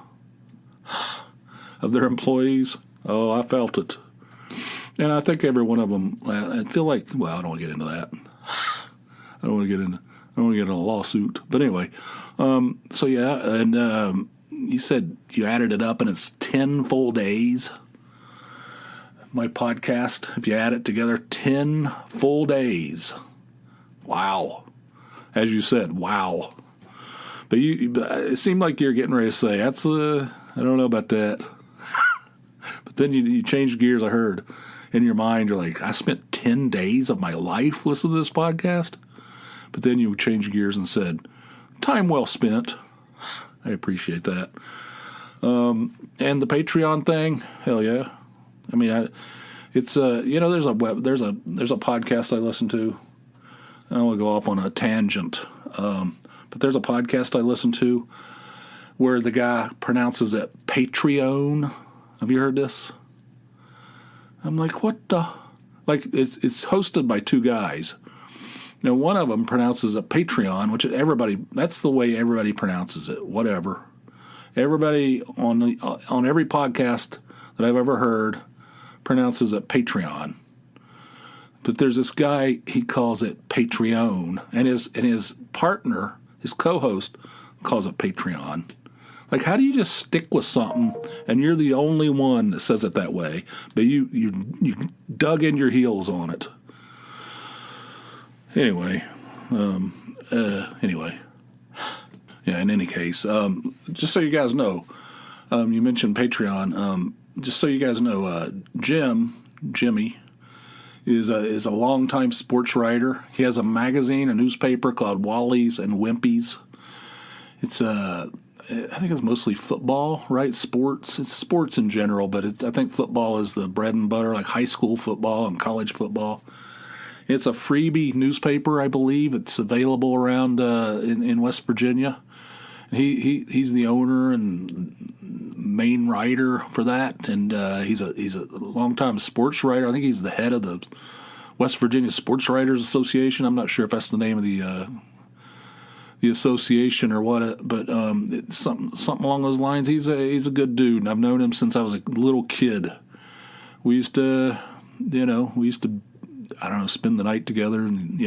of their employees. Oh, I felt it, and I think every one of them. I feel like, well, I don't want to get into that. I don't want to get in a lawsuit. But anyway, so yeah, and you said you added it up and it's 10 full days. My podcast, if you add it together, 10 full days. Wow. As you said, wow. But it seemed like you're getting ready to say, I don't know about that. But then you changed gears, I heard. In your mind, you're like, I spent 10 days of my life listening to this podcast? But then you changed gears and said, time well spent. I appreciate that. And the Patreon thing, hell yeah. I mean, it's there's a podcast I listen to. I don't want to go off on a tangent, but there's a podcast I listen to where the guy pronounces it Patreon. Have you heard this? I'm like, what the? Like, it's hosted by two guys. Now, one of them pronounces it Patreon, which that's the way everybody pronounces it, whatever. Everybody on every podcast that I've ever heard pronounces it Patreon. But there's this guy, he calls it Patreon, and his partner, his co-host, calls it Patreon. Like, how do you just stick with something and you're the only one that says it that way, but you dug in your heels on it? Anyway. Yeah, in any case, just so you guys know, you mentioned Patreon. Just so you guys know, Jimmy, is a longtime sports writer. He has a magazine, a newspaper called Wallies and Wimpies. It's I think it's mostly football, right? Sports. It's sports in general, but I think football is the bread and butter, like high school football and college football. It's a freebie newspaper, I believe. It's available around in West Virginia. He's the owner and main writer for that, and he's a longtime sports writer. I think he's the head of the West Virginia Sports Writers Association. I'm not sure if that's the name of the association or what, but it's something along those lines. He's a good dude, and I've known him since I was a little kid. We used to, I don't know, spend the night together, and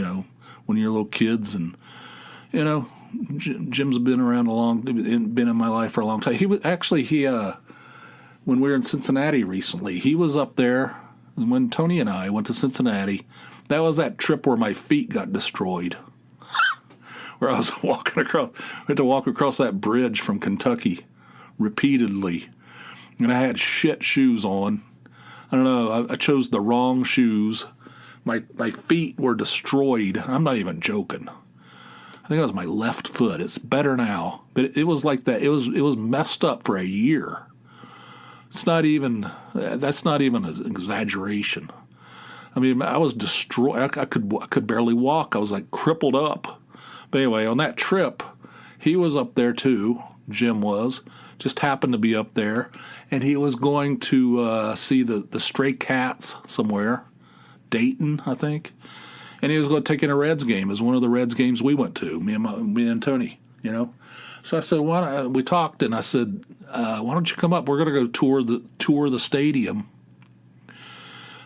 when you're little kids, and Jim's been around been in my life for a long time. He was actually when we were in Cincinnati recently, he was up there. And when Tony and I went to Cincinnati, that was that trip where my feet got destroyed. Where I was had to walk across that bridge from Kentucky repeatedly, and I had shit shoes on. I don't know. I chose the wrong shoes. My feet were destroyed. I'm not even joking. I think it was my left foot. It's better now, but it was like that. It was messed up for a year. That's not even an exaggeration. I mean, I was destroyed. I could barely walk. I was like crippled up. But anyway, on that trip, he was up there too. Jim was. Just happened to be up there, and he was going to see the Stray Cats somewhere, Dayton, I think. And he was going to take in a Reds game. It was one of the Reds games we went to, me and Tony, So I said, we talked, and I said, why don't you come up? We're going to go tour the stadium.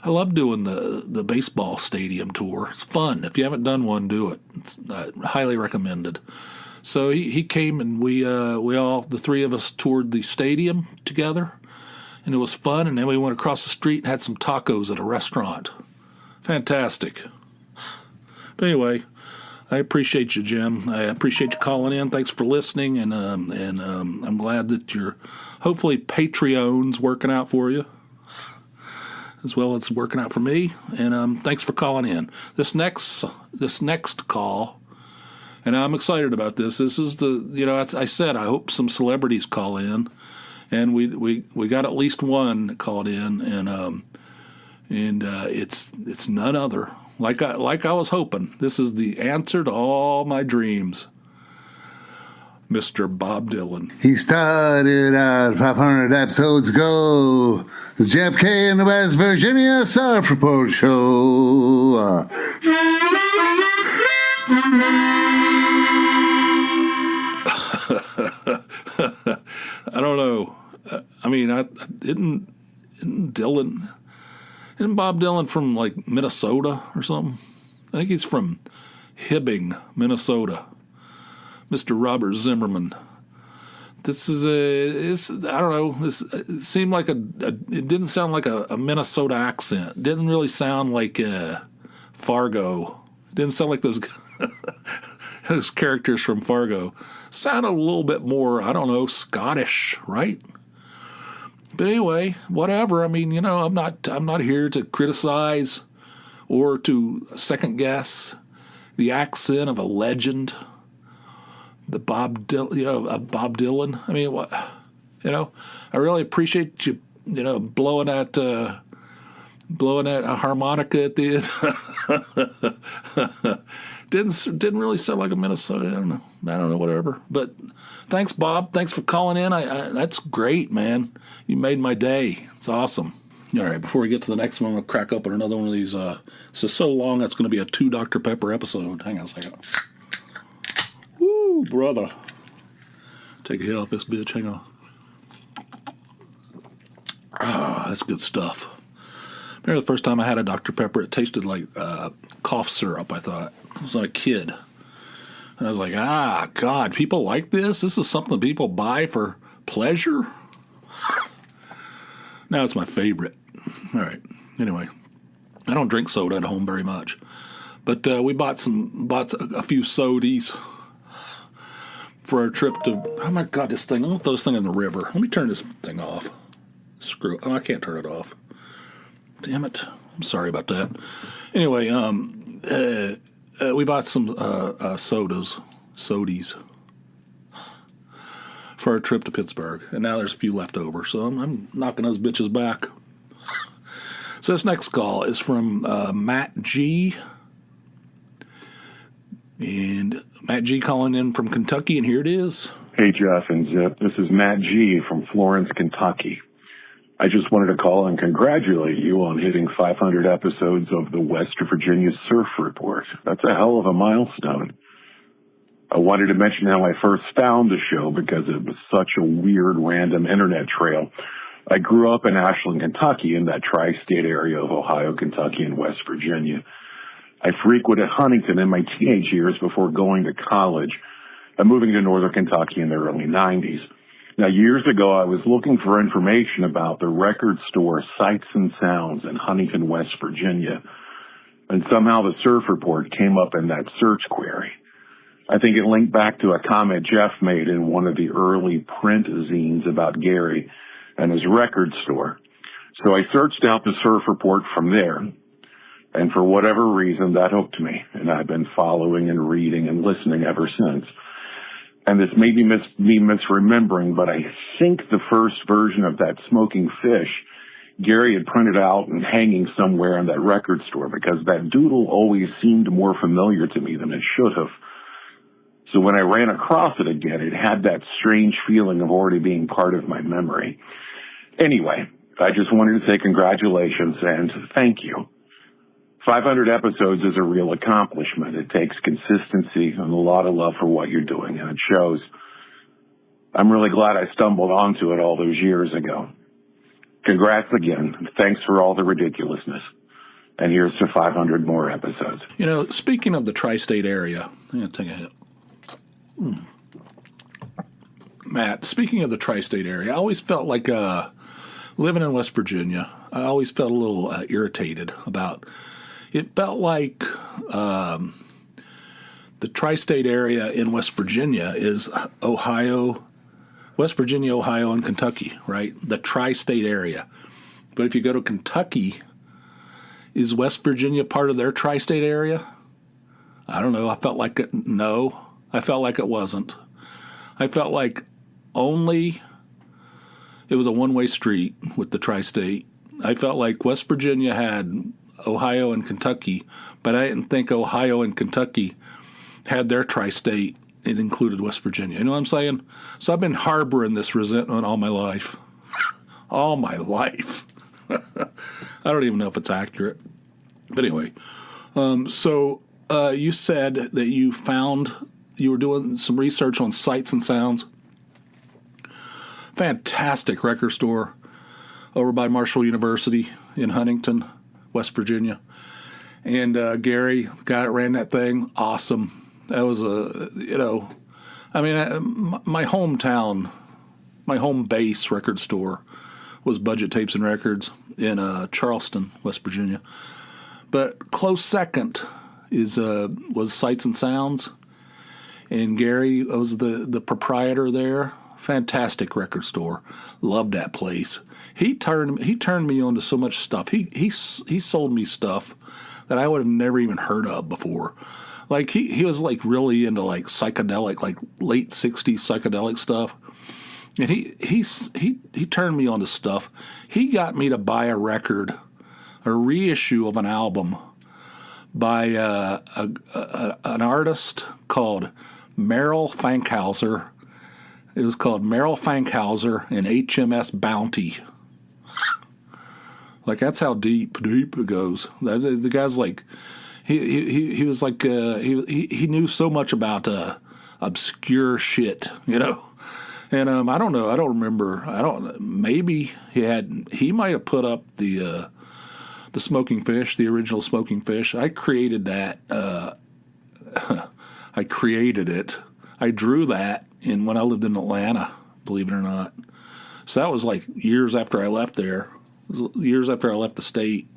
I love doing the baseball stadium tour. It's fun. If you haven't done one, do it. It's highly recommended. So he came, and we all, the three of us, toured the stadium together, and it was fun. And then we went across the street and had some tacos at a restaurant. Fantastic. But anyway, I appreciate you, Jim. I appreciate you calling in. Thanks for listening, and I'm glad that your hopefully Patreon's working out for you, as well as working out for me. And thanks for calling in. This next call, and I'm excited about this. This is I said I hope some celebrities call in, and we got at least one that called in, and it's none other. Like I was hoping. This is the answer to all my dreams. Mr. Bob Dylan. He started out 500 episodes ago. It's Jeff K. in the West Virginia Surf Report Show. I don't know. I mean, isn't Dylan... Isn't Bob Dylan from, like, Minnesota or something? I think he's from Hibbing, Minnesota. Mr. Robert Zimmerman. This is I don't know. It seemed like it didn't sound like a Minnesota accent. It didn't really sound like Fargo. It didn't sound like those. those characters from Fargo sounded a little bit more, I don't know, Scottish, right? But anyway, whatever. I mean, I'm not here to criticize or to second guess the accent of a legend, the Bob Dylan. I mean, what, I really appreciate you, blowing that harmonica at the end. Didn't really sound like a Minnesota. I don't know, whatever. But thanks, Bob. Thanks for calling in. That's great, man. You made my day. It's awesome. All right, before we get to the next one, I'm going to crack open another one of these. This is so long, that's going to be a 2 Dr. Pepper episode. Hang on a second. Woo, brother. Take a hit off this bitch. Hang on. Ah, that's good stuff. Remember the first time I had a Dr. Pepper, it tasted like cough syrup, I thought. I was a kid. I was like, God, people like this? This is something people buy for pleasure? Now it's my favorite. All right. Anyway, I don't drink soda at home very much. But we bought a few sodies for our trip to, oh my God, this thing, I want those things in the river. Let me turn this thing off. Screw it. Oh, I can't turn it off. Damn it. I'm sorry about that. Anyway, we bought some sodies for our trip to Pittsburgh, and now there's a few left over, so I'm knocking those bitches back. So this next call is from Matt G. And Matt G calling in from Kentucky, and here it is. Hey, Jeff and Zip. This is Matt G. from Florence, Kentucky. I just wanted to call and congratulate you on hitting 500 episodes of the West Virginia Surf Report. That's a hell of a milestone. I wanted to mention how I first found the show because it was such a weird, random internet trail. I grew up in Ashland, Kentucky, in that tri-state area of Ohio, Kentucky, and West Virginia. I frequented Huntington in my teenage years before going to college and moving to northern Kentucky in the early 90s. Now, years ago, I was looking for information about the record store Sights and Sounds in Huntington, West Virginia, and somehow the Surf Report came up in that search query. I think it linked back to a comment Jeff made in one of the early print zines about Gary and his record store. So I searched out the Surf Report from there, and for whatever reason, that hooked me, and I've been following and reading and listening ever since. And this may be me misremembering, but I think the first version of that Smoking Fish, Gary had printed out and hanging somewhere in that record store because that doodle always seemed more familiar to me than it should have. So when I ran across it again, it had that strange feeling of already being part of my memory. Anyway, I just wanted to say congratulations and thank you. 500 episodes is a real accomplishment. It takes consistency and a lot of love for what you're doing, and it shows. I'm really glad I stumbled onto it all those years ago. Congrats again. Thanks for all the ridiculousness. And here's to 500 more episodes. Speaking of the tri-state area, I'm going to take a hit. Matt, speaking of the tri-state area, I always felt like living in West Virginia, I always felt a little irritated about. It felt like the tri-state area in West Virginia is West Virginia, Ohio, and Kentucky, right? The tri-state area. But if you go to Kentucky, is West Virginia part of their tri-state area? I don't know. I felt like it. No, I felt like it wasn't. I felt like only it was a one-way street with the tri-state. I felt like West Virginia had Ohio and Kentucky, but I didn't think Ohio and Kentucky had their tri-state. It included West Virginia. You know what I'm saying? So I've been harboring this resentment all my life. All my life. I don't even know if it's accurate. But anyway, so you said that you were doing some research on Sights and Sounds. Fantastic record store over by Marshall University in Huntington, West Virginia. And Gary, the guy that ran that thing, awesome. That was my hometown, my home base record store was Budget Tapes and Records in Charleston, West Virginia. But close second was Sights and Sounds. And Gary was the proprietor there. Fantastic record store. Loved that place. He turned me on to so much stuff. He sold me stuff that I would have never even heard of before. Like he was like really into like psychedelic, like late 60s psychedelic stuff. And he turned me on to stuff. He got me to buy a record, a reissue of an album by an artist called Merrill Fankhauser. It was called Merrill Fankhauser and HMS Bounty. Like, that's how deep it goes. The guy's like, he was like, he knew so much about obscure shit, you know. And I don't know, I don't remember. Maybe he might have put up the Smoking Fish, the original Smoking Fish. I created that. I created it. I drew that when I lived in Atlanta, believe it or not. So that was like years after I left there. Years after I left the state.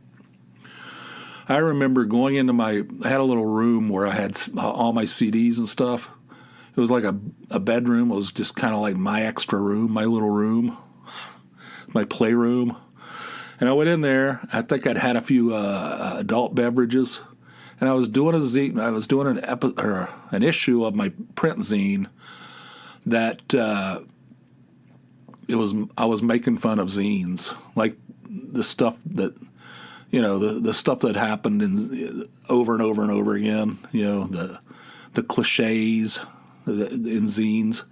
I remember going into I had a little room where I had all my CDs and stuff. It was like a bedroom. It was just kind of like my extra room, my little room, my playroom. And I went in there. I think I'd had a few adult beverages, and I was doing an issue of my print zine that I was making fun of zines, like the stuff that, you know, the stuff that happened over and over and over again, you know, the cliches in zines.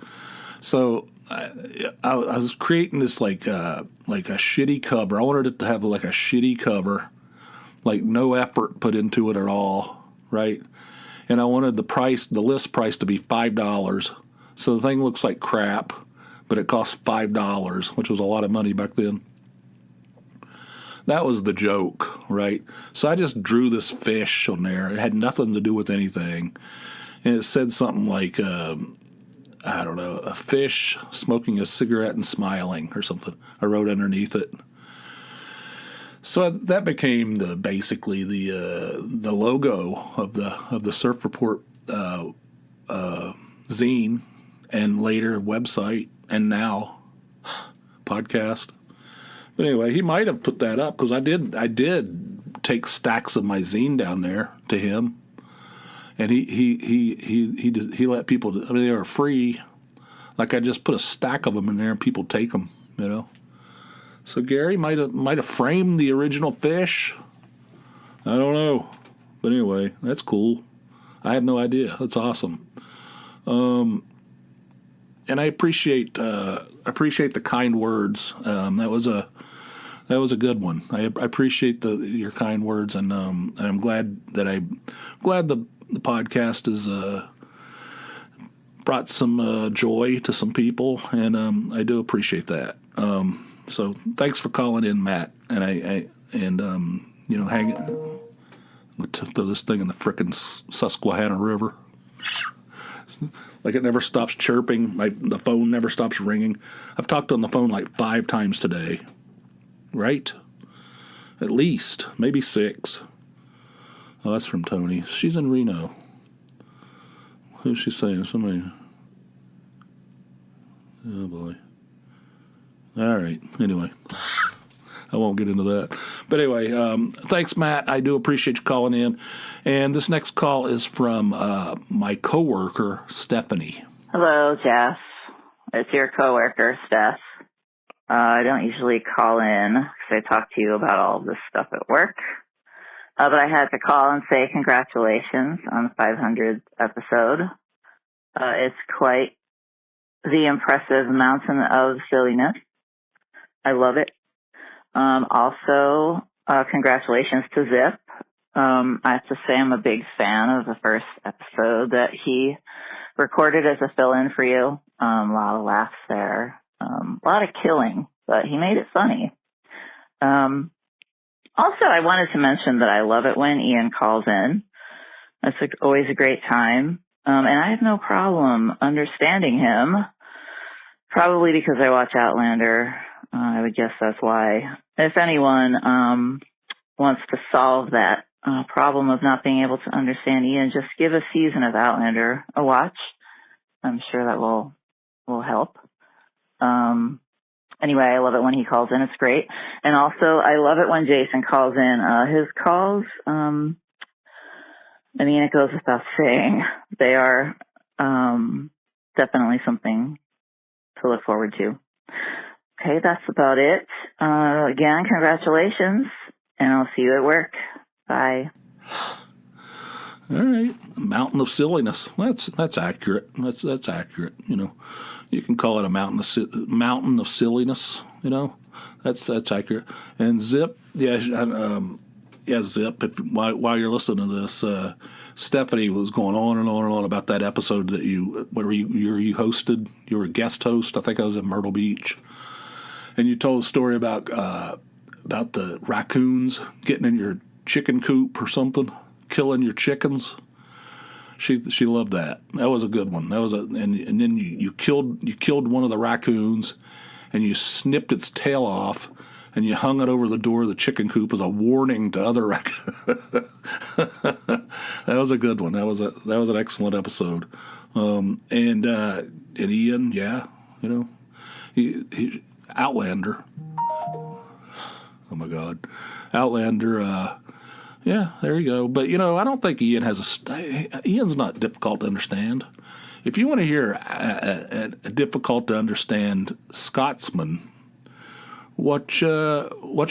So I was creating this like a shitty cover. I wanted it to have like a shitty cover, like no effort put into it at all, right? And I wanted the list price to be $5. So the thing looks like crap, but it costs $5, which was a lot of money back then. That was the joke, right? So I just drew this fish on there. It had nothing to do with anything. And it said something like, I don't know, a fish smoking a cigarette and smiling or something. I wrote underneath it. So that became basically the logo of the Surf Report zine, and later website, and now podcast. But anyway, he might have put that up because I did take stacks of my zine down there to him, and he let people. I mean, they were free. Like, I just put a stack of them in there and people take them, you know. So Gary might have framed the original fish. I don't know, but anyway, that's cool. I had no idea. That's awesome. And I appreciate the kind words. That was a good one. I appreciate your kind words, and I'm glad the podcast has brought some joy to some people, and I do appreciate that. So thanks for calling in, Matt. And throw this thing in the frickin' Susquehanna River. Like, it never stops chirping. The phone never stops ringing. I've talked on the phone like 5 times today. Right? At least. Maybe 6. Oh, that's from Tony. She's in Reno. Who's she saying? Somebody. Oh, boy. All right. Anyway. I won't get into that. But anyway, thanks, Matt. I do appreciate you calling in. And this next call is from my coworker, Stephanie. Hello, Jeff. It's your coworker, Steph. I don't usually call in because I talk to you about all this stuff at work. But I had to call and say congratulations on the 500th episode. It's quite the impressive mountain of silliness. I love it. Also, congratulations to Zip. I have to say I'm a big fan of the first episode that he recorded as a fill-in for you. A lot of laughs there. A lot of killing, but he made it funny. Also, I wanted to mention that I love it when Ian calls in. It's always a great time. And I have no problem understanding him, probably because I watch Outlander. I would guess that's why. If anyone wants to solve that problem of not being able to understand Ian, just give a season of Outlander a watch. I'm sure that will help. Anyway, I love it when he calls in. It's great. And also, I love it when Jason calls in. His calls, I mean, it goes without saying, they are definitely something to look forward to. Okay, that's about it. Again, congratulations, and I'll see you at work. Bye. All right, mountain of silliness. That's accurate. That's accurate. You know, you can call it a mountain of silliness. You know, that's accurate. And Zip, Zip. While you're listening to this, Stephanie was going on and on and on about that episode that you hosted. You were a guest host. I think I was in Myrtle Beach, and you told a story about the raccoons getting in your chicken coop or something, killing your chickens. She loved that. That was a good one. That was and then you killed one of the raccoons, and you snipped its tail off, and you hung it over the door of the chicken coop as a warning to other raccoons. That was a good one. That was an excellent episode. And Ian, yeah, you know, he Outlander. Oh my God, Outlander. Yeah, there you go. But, you know, I don't think Ian's not difficult to understand. If you want to hear a difficult to understand Scotsman, watch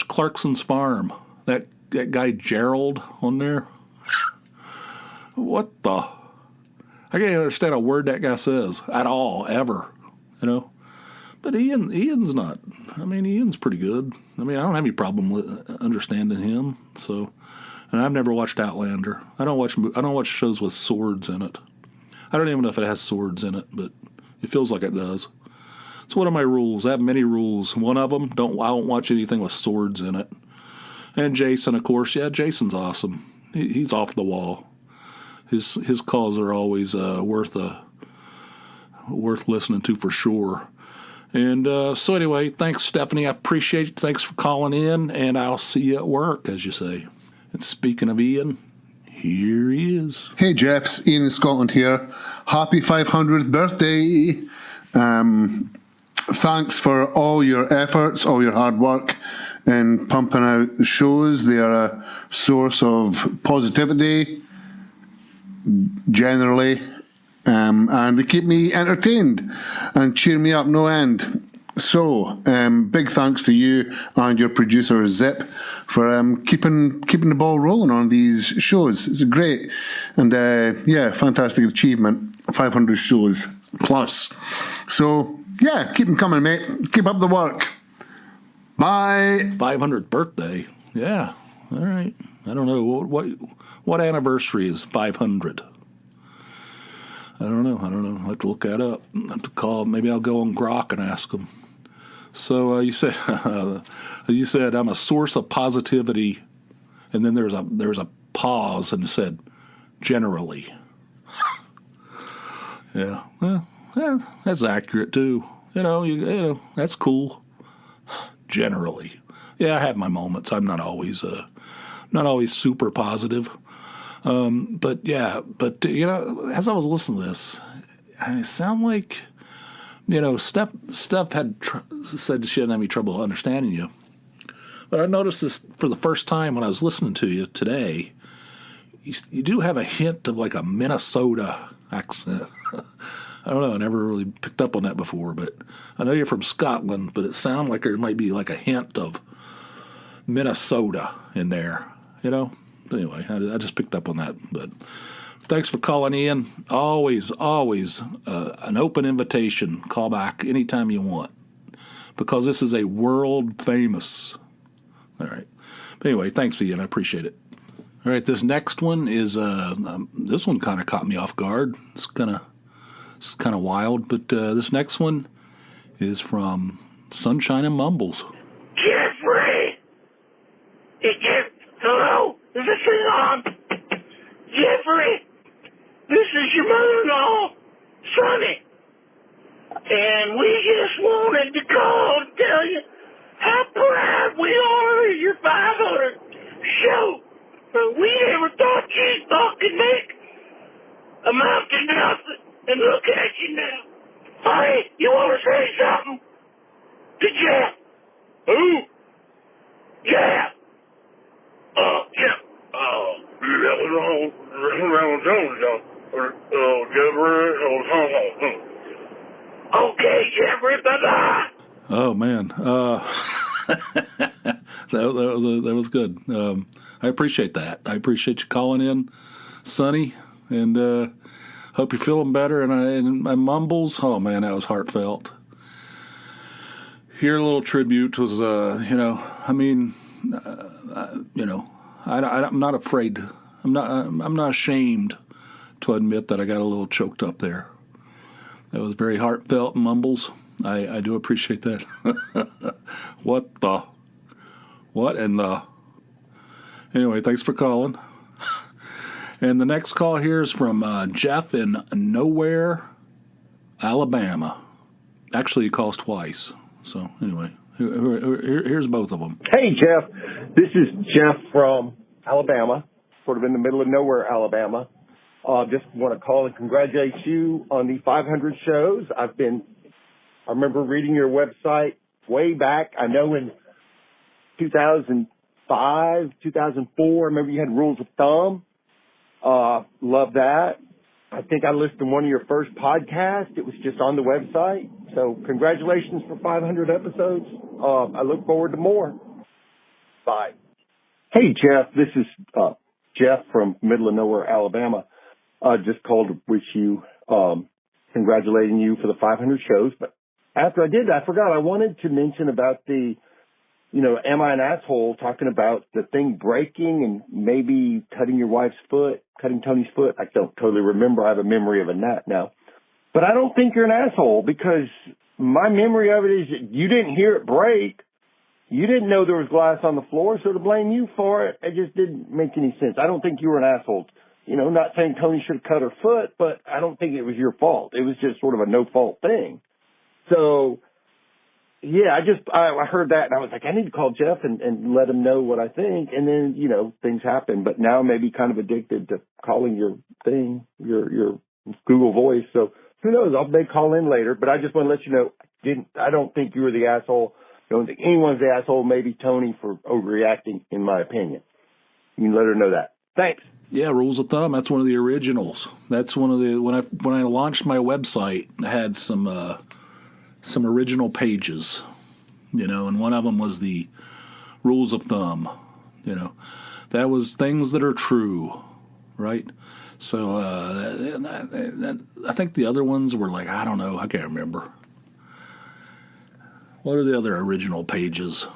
Clarkson's Farm. That guy Gerald on there. What the? I can't understand a word that guy says at all, ever. You know? But Ian's not. I mean, Ian's pretty good. I mean, I don't have any problem with understanding him, so... And I've never watched Outlander. I don't watch shows with swords in it. I don't even know if it has swords in it, but it feels like it does. It's one of my rules. I have many rules. One of them, I don't watch anything with swords in it. And Jason, of course, yeah, Jason's awesome. He's off the wall. His calls are always worth listening to for sure. And so anyway, thanks, Stephanie. I appreciate it. Thanks for calling in, and I'll see you at work, as you say. And speaking of Ian, here he is. Hey, Jeff. It's Ian in Scotland here. Happy 500th birthday. Thanks for all your efforts, all your hard work in pumping out the shows. They are a source of positivity, generally, and they keep me entertained and cheer me up no end. So, big thanks to you and your producer Zip for keeping the ball rolling on these shows. It's a great and fantastic achievement. 500 shows plus. So yeah, keep them coming, mate. Keep up the work. Bye. 500th birthday. Yeah. All right. I don't know what anniversary is 500. I don't know. I'll have to look that up. I'll have to call. Maybe I'll go on Grok and ask them. So you said I'm a source of positivity, and then there's a pause and it said generally. Yeah, well, that's accurate too. You know, that's cool. Generally, yeah, I have my moments. I'm not always super positive. But you know, as I was listening to this, I sound like. You know, Steph had said she didn't have any trouble understanding you. But I noticed this for the first time when I was listening to you today. You do have a hint of like a Minnesota accent. I don't know. I never really picked up on that before. But I know you're from Scotland, but it sounds like there might be like a hint of Minnesota in there. You know? But anyway, I just picked up on that. But thanks for calling in. Always an open invitation. Call back anytime you want. Because this is a world famous. All right. But anyway, thanks, Ian. I appreciate it. All right, this next one is, this one kind of caught me off guard. It's kind of wild. But this next one is from Sunshine and Mumbles. Jeffrey! Hello? Is this thing on? Jeffrey! This is your mother-in-law, Sonny. And we just wanted to call and tell you how proud we are of your 500 show. But we never thought you'd fucking make a amount to nothing. And look at you now. Who? Yeah. Yeah. That was Ronald Jones, Jeffrey. Okay, Jeffrey, bye-bye. Oh man, that was good. I appreciate that. I appreciate you calling in, Sonny, and hope you're feeling better. And my mumbles, oh man, that was heartfelt. Your little tribute was, I'm not afraid. I'm not ashamed to admit that I got a little choked up there. That was very heartfelt, mumbles. I do appreciate that. What in the? Anyway, thanks for calling. And the next call here is from Jeff in Nowhere, Alabama. Actually, he calls twice. So anyway, here's both of them. Hey, Jeff. This is Jeff from Alabama, sort of in the middle of nowhere, Alabama. Just want to call and congratulate you on the 500 shows. I remember reading your website way back. I know in 2005, 2004, I remember you had rules of thumb. Love that. I think I listened to one of your first podcasts. It was just on the website. So congratulations for 500 episodes. I look forward to more. Bye. Hey, Jeff. This is Jeff from middle of nowhere, Alabama. Just called to wish you, congratulating you for the 500 shows. But after I did that, I forgot I wanted to mention about the, am I an asshole, talking about the thing breaking and maybe cutting Tony's foot. I don't totally remember. I have a memory of a gnat now. But I don't think you're an asshole because my memory of it is that you didn't hear it break. You didn't know there was glass on the floor, so to blame you for it, it just didn't make any sense. I don't think you were an asshole. Not saying Tony should have cut her foot, but I don't think it was your fault. It was just sort of a no-fault thing. So, yeah, I heard that, and I was like, I need to call Jeff and let him know what I think. And then, things happen. But now I'm maybe kind of addicted to calling your thing, your Google Voice. So who knows? I may call in later. But I just want to let you know, I don't think you were the asshole. I don't think anyone's the asshole, maybe Tony for overreacting, in my opinion. You can let her know that. Thanks. Yeah, rules of thumb. That's one of the originals. That's one of the when I launched my website, I had some original pages, and one of them was the rules of thumb. That was things that are true, right? So I think the other ones were like, I don't know, I can't remember. What are the other original pages?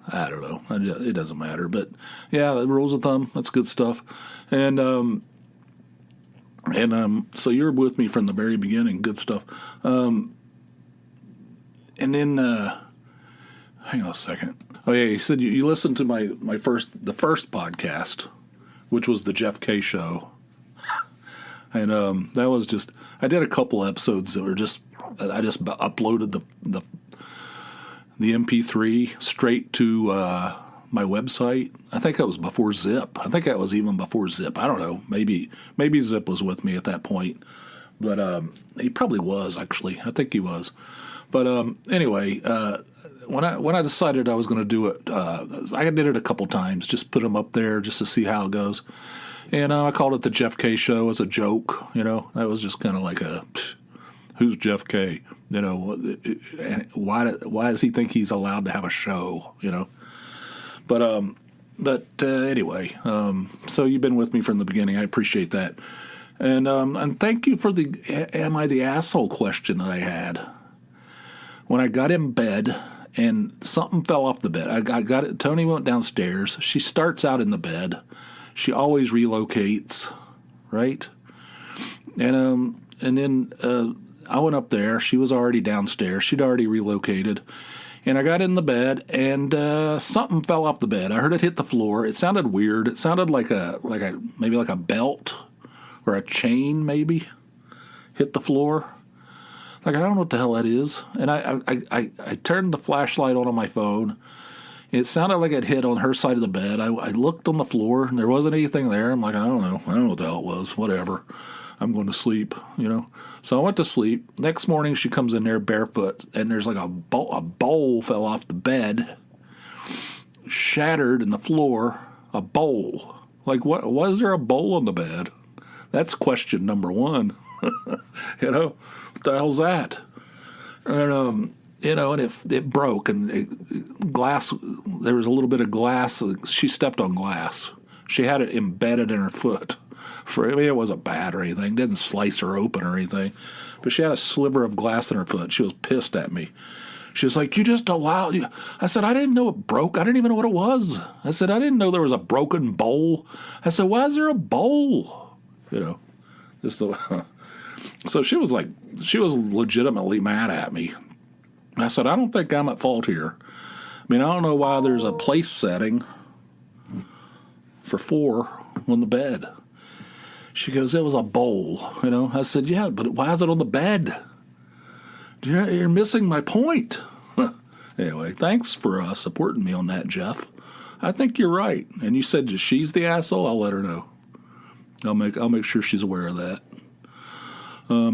I don't know. It doesn't matter. But yeah, the rules of thumb, that's good stuff. And so you're with me from the very beginning. Good stuff. And then hang on a second. Oh yeah, you said you listened to the first podcast, which was the Jeff K show. And that was just, I did a couple episodes that were just, I just uploaded the MP3 straight to my website. I think that was before Zip. I think that was even before Zip. I don't know. Maybe Zip was with me at that point. But he probably was, actually. I think he was. But anyway, when I decided I was going to do it, I did it a couple times, just put them up there just to see how it goes. And I called it the Jeff K Show as a joke. That was just kind of like who's Jeff K? And why does he think he's allowed to have a show? But anyway, so you've been with me from the beginning. I appreciate that, and thank you for the "Am I the asshole?" question that I had when I got in bed and something fell off the bed. I got it. Tony went downstairs. She starts out in the bed. She always relocates, right? And then I went up there. She was already downstairs. She'd already relocated. And I got in the bed, and something fell off the bed. I heard it hit the floor. It sounded weird. It sounded like maybe like a belt or a chain maybe hit the floor. Like, I don't know what the hell that is. And I turned the flashlight on my phone. It sounded like it hit on her side of the bed. I looked on the floor, and there wasn't anything there. I'm like, I don't know what the hell it was. Whatever. I'm going to sleep, So I went to sleep. Next morning, she comes in there barefoot, and there's like a bowl fell off the bed. shattered in the floor a bowl. Like, what? Was there a bowl on the bed? That's question number one. You know, what the hell's that? And, you know, and it broke, and glass, there was a little bit of glass. She stepped on glass. She had it embedded in her foot. I mean, it wasn't bad or anything. Didn't slice her open or anything. But she had a sliver of glass in her foot. She was pissed at me. She was like, you just allowed... I said, I didn't know it broke. I didn't even know what it was. I said, I didn't know there was a broken bowl. I said, why is there a bowl? You know, just the... So she was legitimately mad at me. I said, I don't think I'm at fault here. I mean, I don't know why there's a place setting for 4 on the bed. She goes, it was a bowl, you know. I said, yeah, but why is it on the bed? You're missing my point. Anyway, thanks for supporting me on that, Jeff. I think you're right. And you said she's the asshole. I'll let her know. I'll make sure she's aware of that.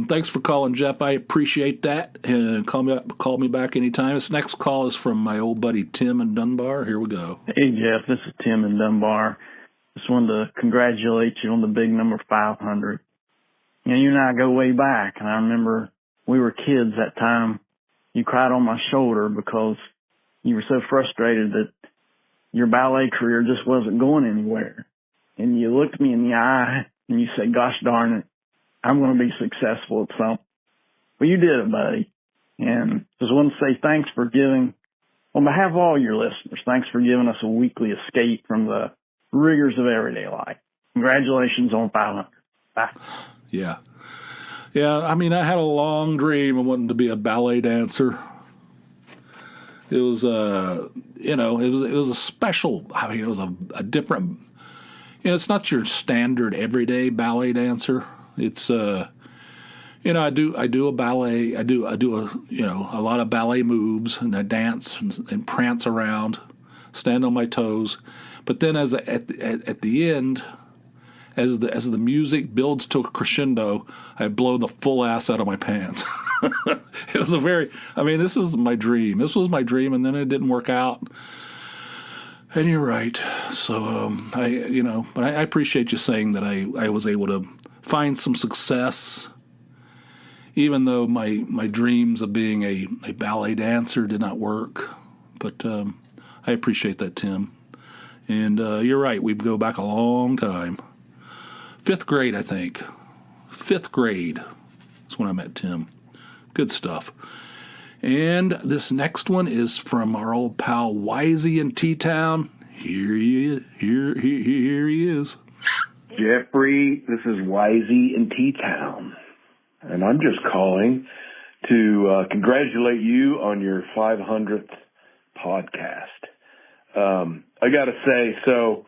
Thanks for calling, Jeff. I appreciate that. And call me back anytime. This next call is from my old buddy Tim in Dunbar. Here we go. Hey, Jeff. This is Tim in Dunbar. Just wanted to congratulate you on the big number 500. You know, you and I go way back, and I remember we were kids that time. You cried on my shoulder because you were so frustrated that your ballet career just wasn't going anywhere. And you looked me in the eye, and you said, gosh darn it, I'm going to be successful at something. Well, you did it, buddy. And just want to say thanks for giving, on behalf of all your listeners, thanks for giving us a weekly escape from the rigors of everyday life. Congratulations on 500. Bye. Yeah. Yeah, I mean, I had a long dream of wanting to be a ballet dancer. It was, you know, it was a special, I mean, it was a different, you know, it's not your standard everyday ballet dancer. It's, you know, I do a ballet, I do a, you know, a lot of ballet moves, and I dance and prance around, stand on my toes. But then at the end, as the music builds to a crescendo, I blow the full ass out of my pants. It was this is my dream. This was my dream, and then it didn't work out. And you're right. So, but I appreciate you saying that I was able to find some success, even though my dreams of being a ballet dancer did not work. But I appreciate that, Tim. And you're right, we go back a long time. 5th grade, I think. 5th grade. That's when I met Tim. Good stuff. And this next one is from our old pal Wisey in T-Town. Here he is. Jeffrey, this is Wisey in T-Town. And I'm just calling to congratulate you on your 500th podcast. I got to say, so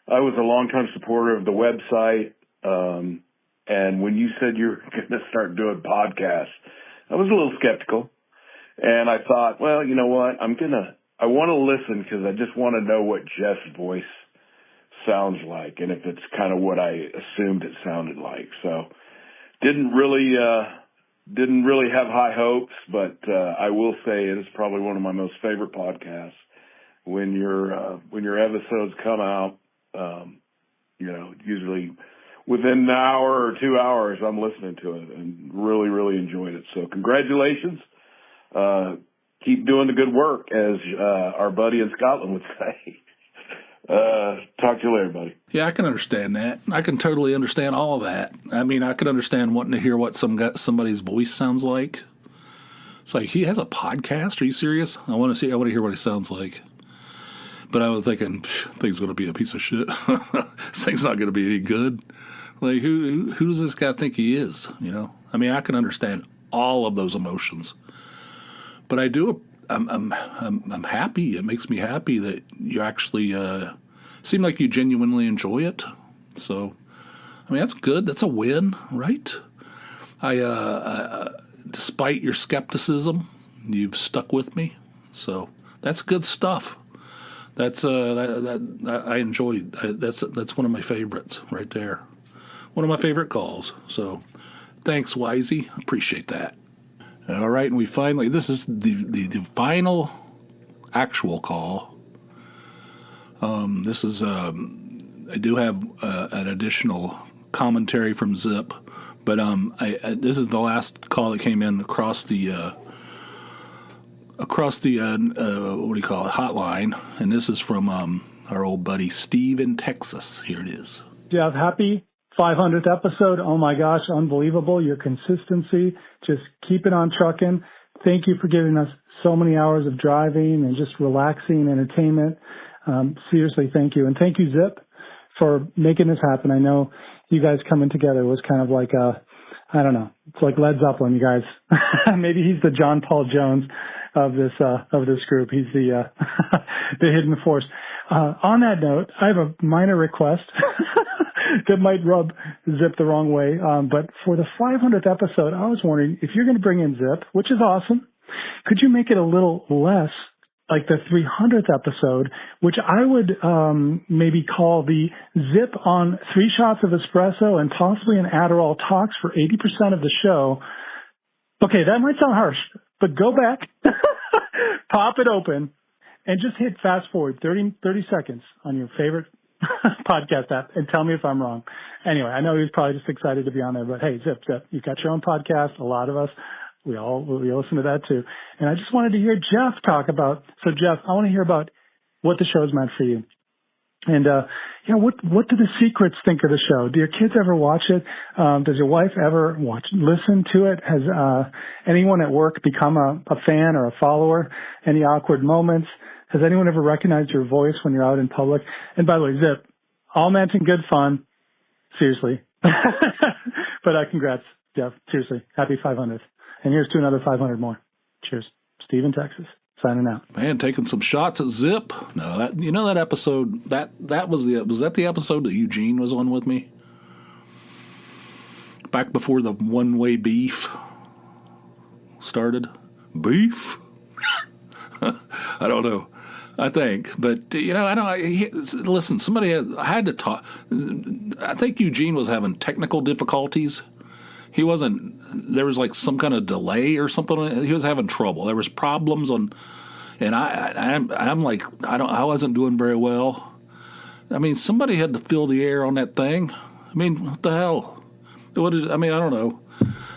I was a longtime supporter of the website, and when you said you were going to start doing podcasts, I was a little skeptical. And I thought, well, you know what? I want to listen because I just want to know what Jeff's voice sounds like, and if it's kind of what I assumed it sounded like. So didn't really have high hopes, but I will say it is probably one of my most favorite podcasts. When your episodes come out, you know, usually within an hour or 2 hours, I'm listening to it and really, really enjoyed it. So congratulations. Keep doing the good work, as our buddy in Scotland would say. Talk to you later, buddy. Yeah, I can understand that. I can totally understand all of that. I mean, I can understand wanting to hear what somebody's voice sounds like. It's like, he has a podcast? Are you serious? I want to hear what he sounds like. But I was thinking, thing's going to be a piece of shit. This thing's not going to be any good. Like, who does this guy think he is? You know? I mean, I can understand all of those emotions. But I'm happy. It makes me happy that you actually seem like you genuinely enjoy it. So, I mean, that's good. That's a win, right? Despite your skepticism, you've stuck with me. So that's good stuff. That's I enjoyed. That's one of my favorites right there. One of my favorite calls. So thanks, Wisey. Appreciate that. All right, and we finally, this is the final actual call. This is I do have an additional commentary from Zip, but this is the last call that came in across the what do you call it, hotline, and this is from our old buddy Steve in Texas. Here it is. Jeff, happy 500th episode. Oh my gosh, unbelievable. Your consistency. Just keep it on trucking. Thank you for giving us so many hours of driving and just relaxing entertainment. Seriously, thank you. And thank you, Zip, for making this happen. I know you guys coming together was kind of like I don't know. It's like Led Zeppelin, you guys. Maybe he's the John Paul Jones of this group. He's the the hidden force. On that note, I have a minor request that might rub Zip the wrong way. But for the 500th episode, I was wondering if you're going to bring in Zip, which is awesome, could you make it a little less like the 300th episode, which I would maybe call the Zip on 3 shots of espresso and possibly an Adderall talks for 80% of the show. Okay, that might sound harsh, but go back, pop it open, and just hit fast forward 30 seconds on your favorite podcast app and tell me if I'm wrong. Anyway, I know he was probably just excited to be on there, but hey, Zip, you've got your own podcast. A lot of us, we listen to that too. And I just wanted to hear Jeff talk about, so Jeff, I want to hear about what the show's meant for you. And, what do the secrets think of the show? Do your kids ever watch it? Does your wife ever listen to it? Has, anyone at work become a fan or a follower? Any awkward moments? Has anyone ever recognized your voice when you're out in public? And by the way, Zip, all meant in good fun. Seriously. But, congrats, Jeff. Seriously. Happy 500th. And here's to another 500 more. Cheers. Steve in Texas. Signing out. Man, taking some shots at Zip. No, that episode, was that the episode that Eugene was on with me? Back before the one-way beef started? Beef? I don't know. I think. But, listen, I had to talk. I think Eugene was having technical difficulties. He wasn't, there was like some kind of delay or something. He was having trouble. There was problems and I'm like, I wasn't doing very well. I mean, somebody had to fill the air on that thing. I mean, what the hell? I don't know.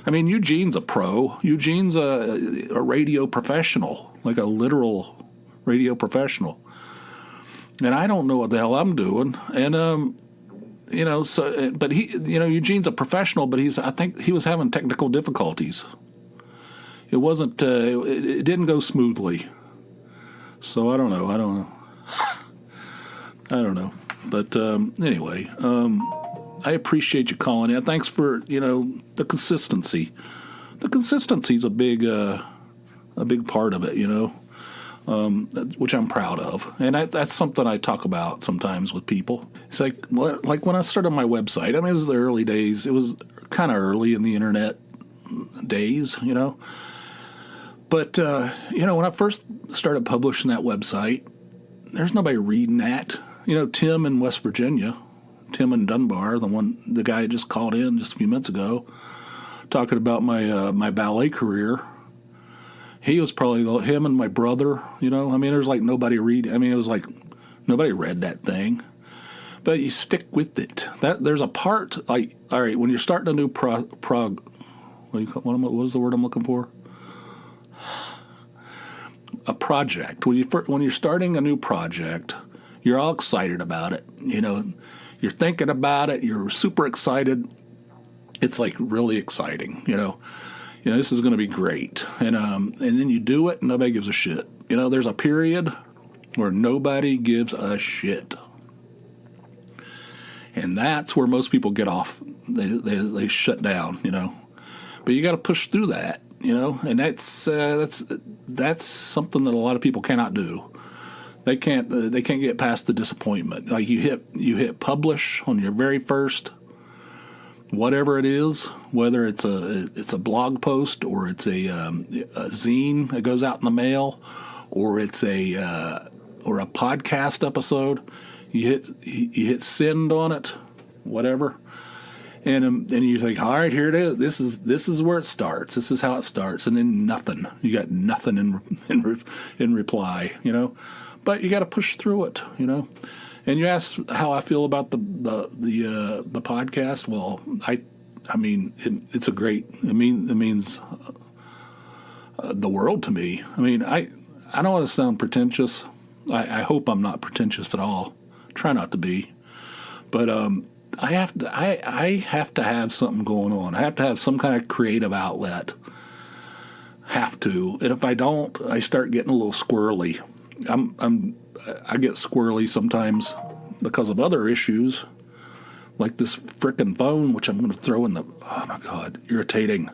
I mean, Eugene's a pro. Eugene's a radio professional, like a literal radio professional. And I don't know what the hell I'm doing. And, but Eugene's a professional, but I think he was having technical difficulties. It wasn't, it didn't go smoothly. So I don't know. But, anyway, I appreciate you calling in. Thanks for, the consistency. The consistency's a big part of it, which I'm proud of. And that's something I talk about sometimes with people. It's like when I started my website, I mean, it was the early days. It was kind of early in the internet days, But, when I first started publishing that website, there's nobody reading that. Tim in West Virginia, Tim in Dunbar, the guy just called in just a few minutes ago, talking about my ballet career. He was probably him and my brother, there's like nobody it was like nobody read that thing, but you stick with it. There's a part like, all right, when you're starting a new what is the word I'm looking for? A project. When you're starting a new project, you're all excited about it. You're thinking about it. You're super excited. It's like really exciting, this is going to be great. And then you do it and nobody gives a shit. There's a period where nobody gives a shit. And that's where most people get off. They shut down, But you got to push through that, and that's something that a lot of people cannot do. They can't get past the disappointment. Like you hit publish on your very first whatever it is, whether it's a blog post or it's a zine that goes out in the mail, or it's or a podcast episode. You hit send on it, whatever, and you think, all right, here it is. This is where it starts. This is how it starts, and then nothing. You got nothing in reply, but you got to push through it, you know. And you asked how I feel about the podcast. Well, I mean, it's a great. It means the world to me. I mean, I don't want to sound pretentious. I hope I'm not pretentious at all. Try not to be, but I have to have something going on. I have to have some kind of creative outlet. Have to, and if I don't, I start getting a little squirrely. I get squirrely sometimes because of other issues, like this frickin' phone, which I'm going to throw in the. Oh my God, irritating.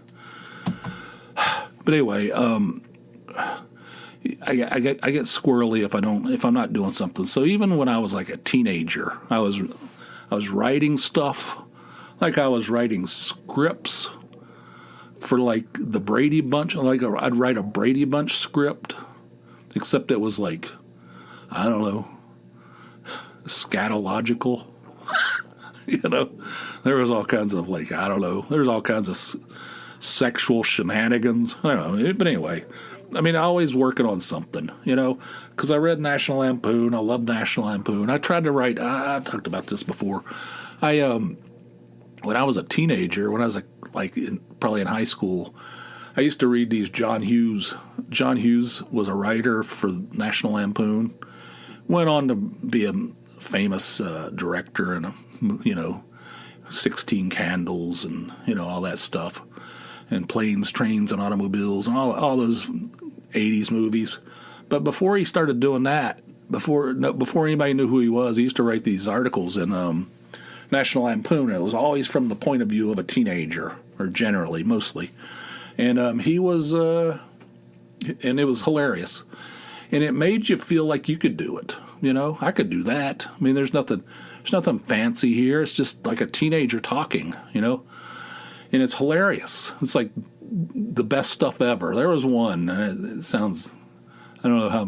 But anyway, I get squirrely if I'm not doing something. So even when I was like a teenager, I was writing stuff, like I was writing scripts for like the Brady Bunch. Like I'd write a Brady Bunch script, except it was like, I don't know, scatological. You know, there was all kinds of like, I don't know, there's all kinds of sexual shenanigans. I don't know, but anyway, I mean, always working on something, you know, because I read National Lampoon. I love National Lampoon. I tried to write. I talked about this before. When I was a teenager, when I was probably in high school, I used to read these John Hughes. John Hughes was a writer for National Lampoon. Went on to be a famous director and, 16 Candles and, all that stuff. And Planes, Trains, and Automobiles and all those 80s movies. But before he started doing that, before anybody knew who he was, he used to write these articles in National Lampoon. It was always from the point of view of a teenager, or generally, mostly. And he was, and it was hilarious. And it made you feel like you could do it. I could do that. I mean, there's nothing fancy here. It's just like a teenager talking, and it's hilarious. It's like the best stuff ever. There was one, and it sounds, I don't know how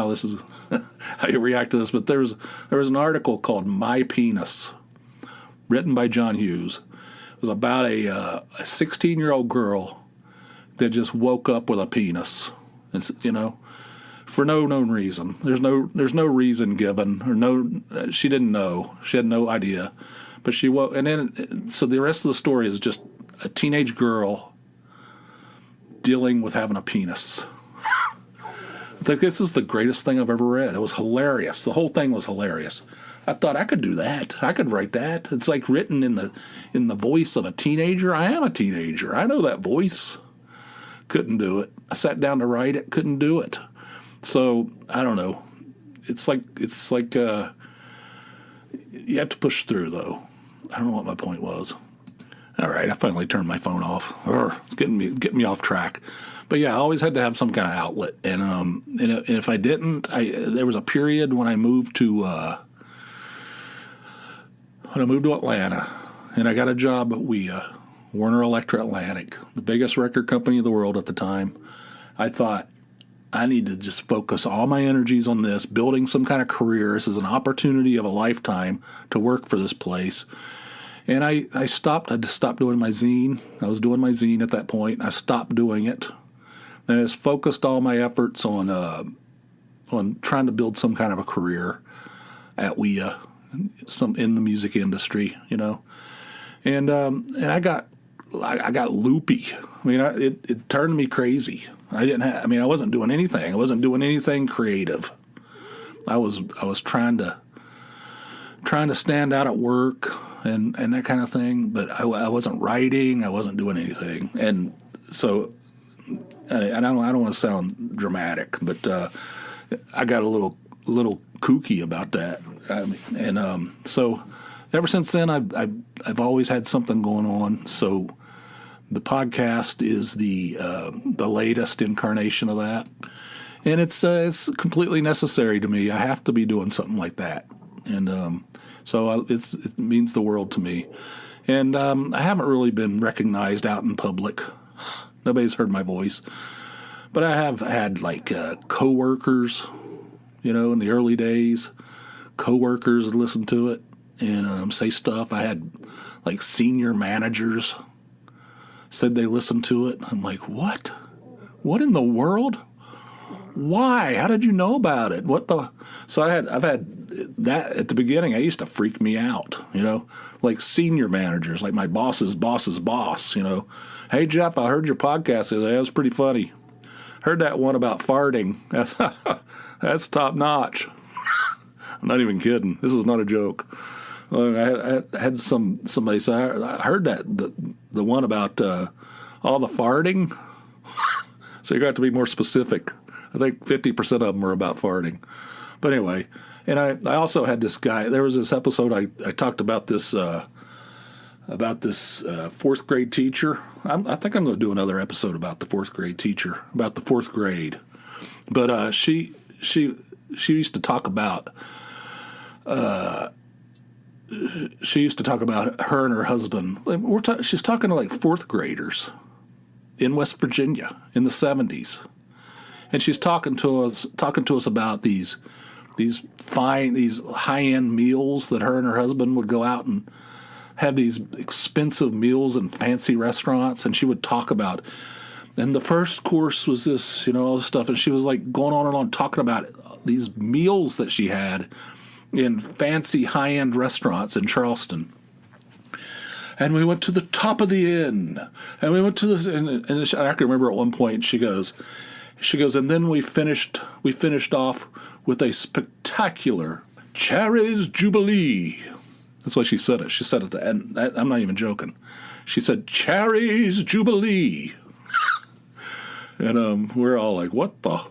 this is, how you react to this, but there was an article called My Penis, written by John Hughes. It was about a 16-year-old girl that just woke up with a penis, for no known reason. There's no reason given, or she didn't know. She had no idea. But she woke, and then, so the rest of the story is just a teenage girl dealing with having a penis. I think this is the greatest thing I've ever read. It was hilarious. The whole thing was hilarious. I thought I could do that. I could write that. It's like written in the voice of a teenager. I am a teenager. I know that voice. Couldn't do it. I sat down to write it. Couldn't do it. So I don't know. It's like you have to push through, though. I don't know what my point was. All right, I finally turned my phone off. It's getting me off track. But yeah, I always had to have some kind of outlet, and if I didn't, there was a period when I moved to Atlanta, and I got a job at Warner Electra Atlantic, the biggest record company in the world at the time. I thought, I need to just focus all my energies on this, building some kind of career. This is an opportunity of a lifetime to work for this place. And I stopped. I just stopped doing my zine. I was doing my zine at that point. I stopped doing it. And I just focused all my efforts on trying to build some kind of a career at WIA, in the music industry, And I got loopy. I mean, it turned me crazy. I wasn't doing anything. I wasn't doing anything creative. I was trying to stand out at work and that kind of thing, but I wasn't writing. I wasn't doing anything. And so, I don't want to sound dramatic, but I got a little kooky about that. So ever since then, I've always had something going on. So the podcast is the latest incarnation of that, and it's completely necessary to me. I have to be doing something like that, and so it means the world to me. And I haven't really been recognized out in public. Nobody's heard my voice, but I have had coworkers, in the early days, coworkers would listen to it and say stuff. I had senior managers said they listened to it. I'm like, what? What in the world? Why? How did you know about it? What the? So I've had that at the beginning. I used to freak me out, like senior managers, like my boss's boss's boss, Hey, Jeff, I heard your podcast the other day. That was pretty funny. Heard that one about farting. That's top notch. I'm not even kidding. This is not a joke. I had somebody say, I heard that the one about all the farting. So you got to be more specific. I think 50% of them are about farting. But anyway, and I also had this guy. There was this episode I talked about this fourth grade teacher. I think I'm going to do another episode about the fourth grade teacher, about the fourth grade. But she used to talk about her and her husband. She's talking to like fourth graders in West Virginia in the 70s, and she's talking to us about these high-end meals that her and her husband would go out and have, these expensive meals in fancy restaurants, and she would talk about, and the first course was this, all this stuff, and she was like going on and on talking about these meals that she had in fancy high-end restaurants in Charleston. And we went to the top of the inn, and we went to this, and I can remember at one point she goes, and then we finished off with a spectacular Cherries Jubilee. That's why she said it. She said it at the end. I'm not even joking. She said Cherries Jubilee, and we're all like, what the?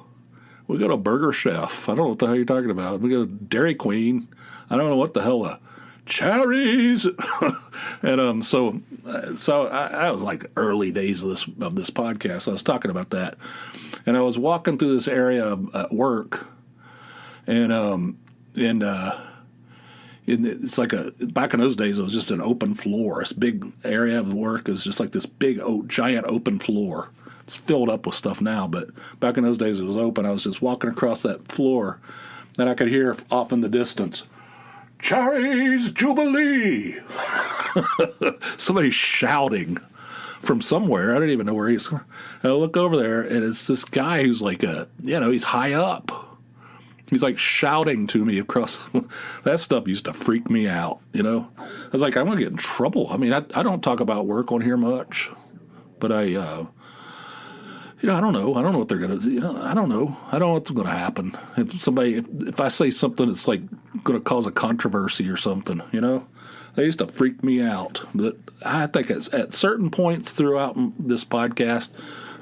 We got a Burger Chef. I don't know what the hell you're talking about. We got a Dairy Queen. I don't know what the hell cherries. And so I was like early days of this podcast. I was talking about that, and I was walking through this area at work, and it's like back in those days it was just an open floor. This big area of work is just like this big giant open floor. It's filled up with stuff now, but back in those days it was open. I was just walking across that floor, and I could hear off in the distance, Cherries Jubilee. Somebody shouting from somewhere. I don't even know where he's. I look over there, and it's this guy who's like he's high up. He's like shouting to me across. That stuff used to freak me out, I was like, I'm going to get in trouble. I mean, I don't talk about work on here much, but I don't know. I don't know what they're going to, I don't know. I don't know what's going to happen. If I say something that's like going to cause a controversy or something, they used to freak me out. But I think at certain points throughout this podcast,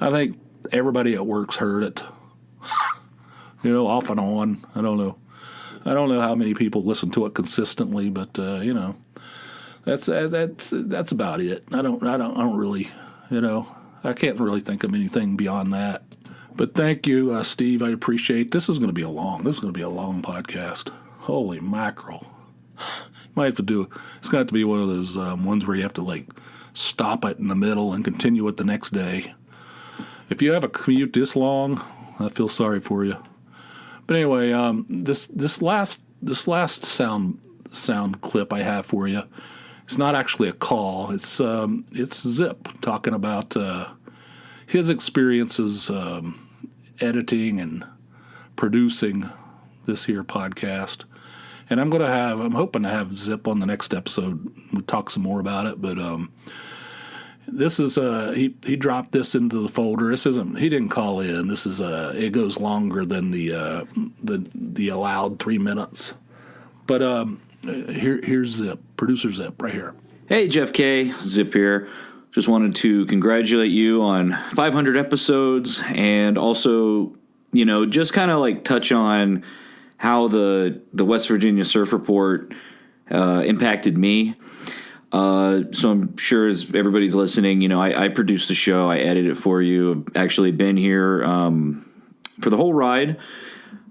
I think everybody at work's heard it, off and on. I don't know. I don't know how many people listen to it consistently, but, that's about it. I don't really, I can't really think of anything beyond that. But thank you, Steve. I appreciate. This is going to be a long podcast. Holy mackerel! Might have to do. It's got to be one of those ones where you have to like stop it in the middle and continue it the next day. If you have a commute this long, I feel sorry for you. But anyway, this last sound clip I have for you. It's not actually a call. It's Zip talking about his experiences editing and producing this here podcast. And I'm hoping to have Zip on the next episode. We'll talk some more about it. But this is he dropped this into the folder. This isn't. He didn't call in. This is it goes longer than the allowed 3 minutes. But here's Zip, producer Zip, right here. Hey, Jeff K. Zip here. Just wanted to congratulate you on 500 episodes, and also, just kind of like touch on how the West Virginia Surf Report impacted me. So I'm sure as everybody's listening, I produced the show, I edited it for you. I've actually been here for the whole ride.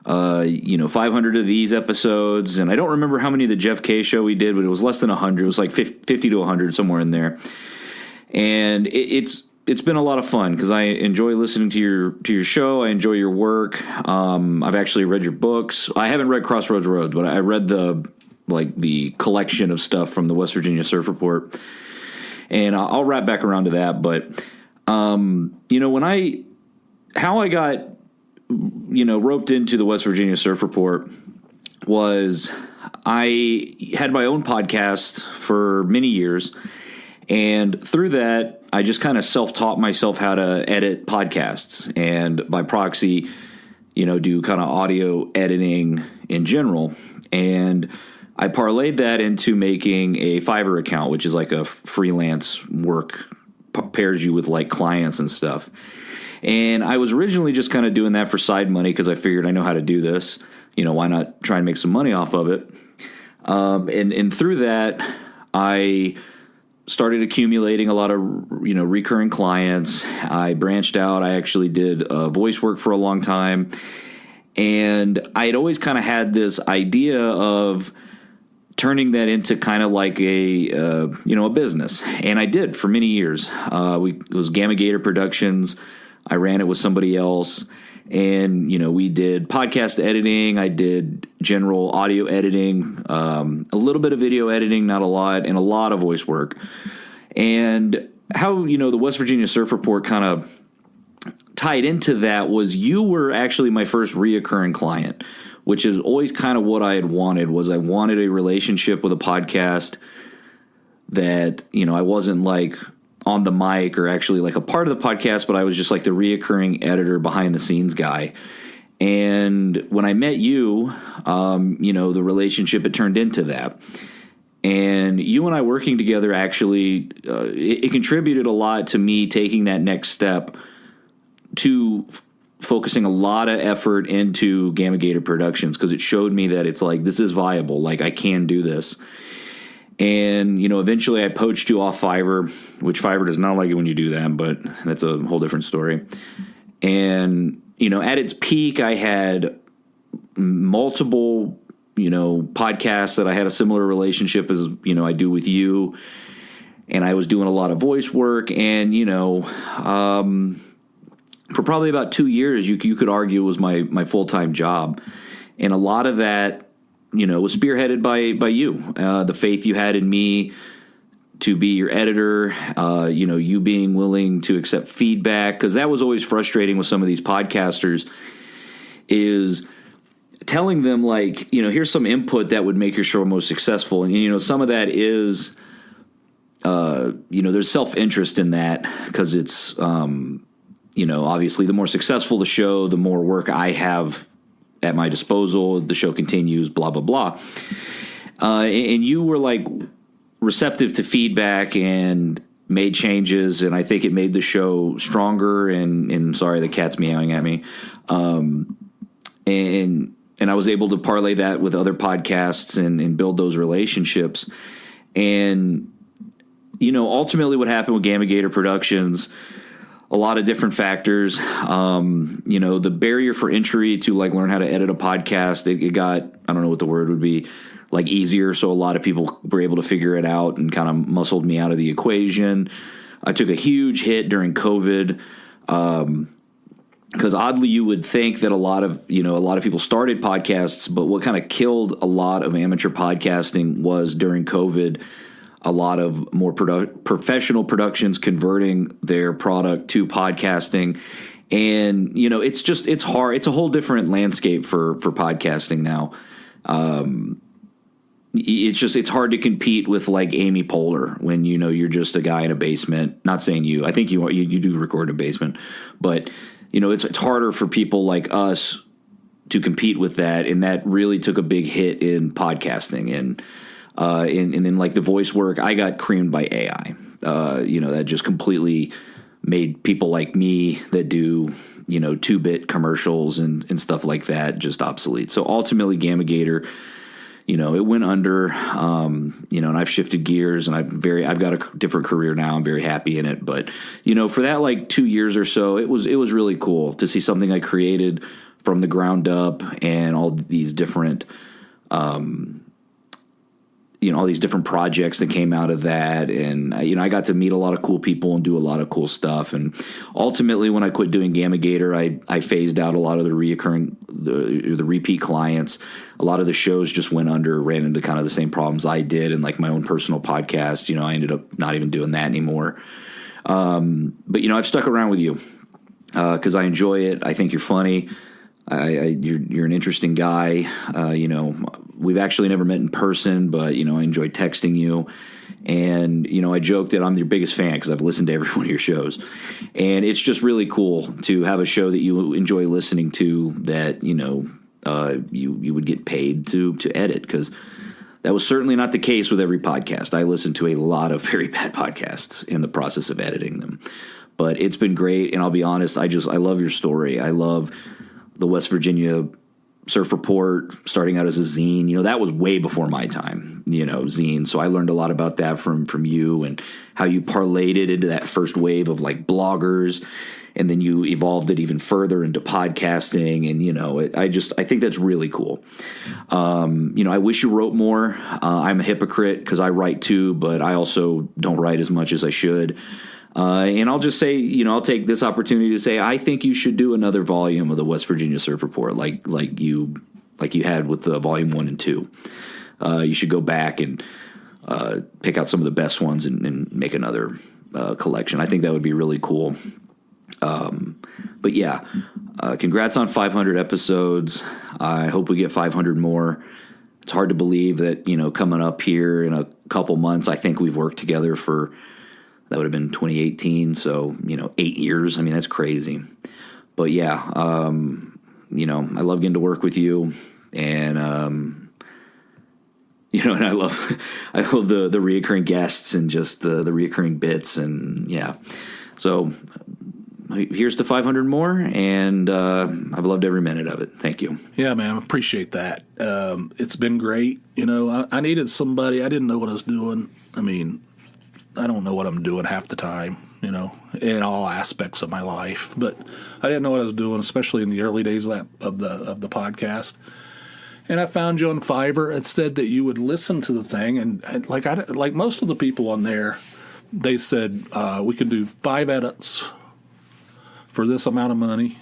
500 of these episodes, and I don't remember how many of the Jeff K show we did, but it was less than 100. It was like 50 to 100, somewhere in there. And it's been a lot of fun because I enjoy listening to your show. I enjoy your work. I've actually read your books. I haven't read Crossroads Roads, but I read the collection of stuff from the West Virginia Surf Report. And I'll wrap back around to that. But how I got roped into the West Virginia Surf Report was I had my own podcast for many years. And through that, I just kind of self-taught myself how to edit podcasts and by proxy, do kind of audio editing in general. And I parlayed that into making a Fiverr account, which is like a freelance work, pairs you with like clients and stuff. And I was originally just kind of doing that for side money because I figured I know how to do this. Why not try and make some money off of it? And through that, I started accumulating a lot of, recurring clients. I branched out. I actually did voice work for a long time. And I had always kind of had this idea of turning that into kind of like a business. And I did for many years. It was Gamma Gator Productions. I ran it with somebody else. And, we did podcast editing. I did general audio editing, a little bit of video editing, not a lot, and a lot of voice work. And how, the West Virginia Surf Report kind of tied into that was you were actually my first reoccurring client, which is always kind of what I had wanted. I wanted a relationship with a podcast that, I wasn't like on the mic or actually like a part of the podcast, but I was just like the reoccurring editor behind the scenes guy. And when I met you, the relationship, it turned into that. And you and I working together actually, it contributed a lot to me taking that next step to focusing a lot of effort into Gamma Gator Productions because it showed me that it's like, this is viable. Like I can do this. And, eventually I poached you off Fiverr, which Fiverr does not like it when you do that, but that's a whole different story. And, at its peak, I had multiple, podcasts that I had a similar relationship as, I do with you. And I was doing a lot of voice work and, for probably about 2 years, you could argue it was my full-time job. And a lot of that, was spearheaded by you, the faith you had in me to be your editor, you being willing to accept feedback, because that was always frustrating with some of these podcasters is telling them like, here's some input that would make your show most successful. And, some of that is, there's self-interest in that because it's, obviously the more successful the show, the more work I have at my disposal, the show continues, blah, blah, blah. And you were like receptive to feedback and made changes. And I think it made the show stronger and sorry, the cat's meowing at me. And I was able to parlay that with other podcasts and build those relationships. And, ultimately what happened with Gamma Gator Productions, a lot of different factors. The barrier for entry to like learn how to edit a podcast, it got, I don't know what the word would be, like easier. So a lot of people were able to figure it out and kind of muscled me out of the equation. I took a huge hit during COVID. Because oddly, you would think that a lot of people started podcasts, but what kind of killed a lot of amateur podcasting was during COVID, a lot of more professional productions converting their product to podcasting. And, it's hard. It's a whole different landscape for podcasting now. It's hard to compete with like Amy Poehler when, you're just a guy in a basement. Not saying you, I think you do record in a basement, but it's harder for people like us to compete with that. And that really took a big hit in podcasting. And then like the voice work, I got creamed by AI. That just completely made people like me that do, 2-bit commercials and stuff like that just obsolete. So ultimately Gamma Gator, it went under, and I've shifted gears and I've got a different career now. I'm very happy in it. But, for that like 2 years or so, it was really cool to see something I created from the ground up and all these different, all these different projects that came out of that. And, I got to meet a lot of cool people and do a lot of cool stuff. And ultimately, when I quit doing Gamma Gator, I phased out a lot of the the repeat clients. A lot of the shows just went under, ran into kind of the same problems I did. And like my own personal podcast, I ended up not even doing that anymore. But, I've stuck around with you because I enjoy it. I think you're funny. You're an interesting guy. We've actually never met in person, but I enjoy texting you. And, I joke that I'm your biggest fan because I've listened to every one of your shows. And it's just really cool to have a show that you enjoy listening to that, you would get paid to edit, because that was certainly not the case with every podcast. I listened to a lot of very bad podcasts in the process of editing them. But it's been great, and I'll be honest, I love your story. I love the West Virginia Surf Report, starting out as a zine. That was way before my time, zine. So I learned a lot about that from you, and how you parlayed it into that first wave of like bloggers, and then you evolved it even further into podcasting. And, I think that's really cool. I wish you wrote more. I'm a hypocrite because I write too, but I also don't write as much as I should. And I'll just say, I'll take this opportunity to say, I think you should do another volume of the West Virginia Surf Report, like you had with the volume 1 and 2. You should go back and pick out some of the best ones and make another collection. I think that would be really cool. But yeah, congrats on 500 episodes. I hope we get 500 more. It's hard to believe that, coming up here in a couple months, I think we've worked together for, that would have been 2018. So, 8 years. I mean, that's crazy. But yeah, I love getting to work with you, and, and I love the reoccurring guests and just the reoccurring bits. And yeah, so here's to 500 more, and I've loved every minute of it. Thank you. Yeah, man, I appreciate that. It's been great. I needed somebody. I didn't know what I was doing. I mean, I don't know what I'm doing half the time, in all aspects of my life. But I didn't know what I was doing, especially in the early days of the podcast. And I found you on Fiverr. It said that you would listen to the thing, and like most of the people on there, they said we can do 5 edits for this amount of money,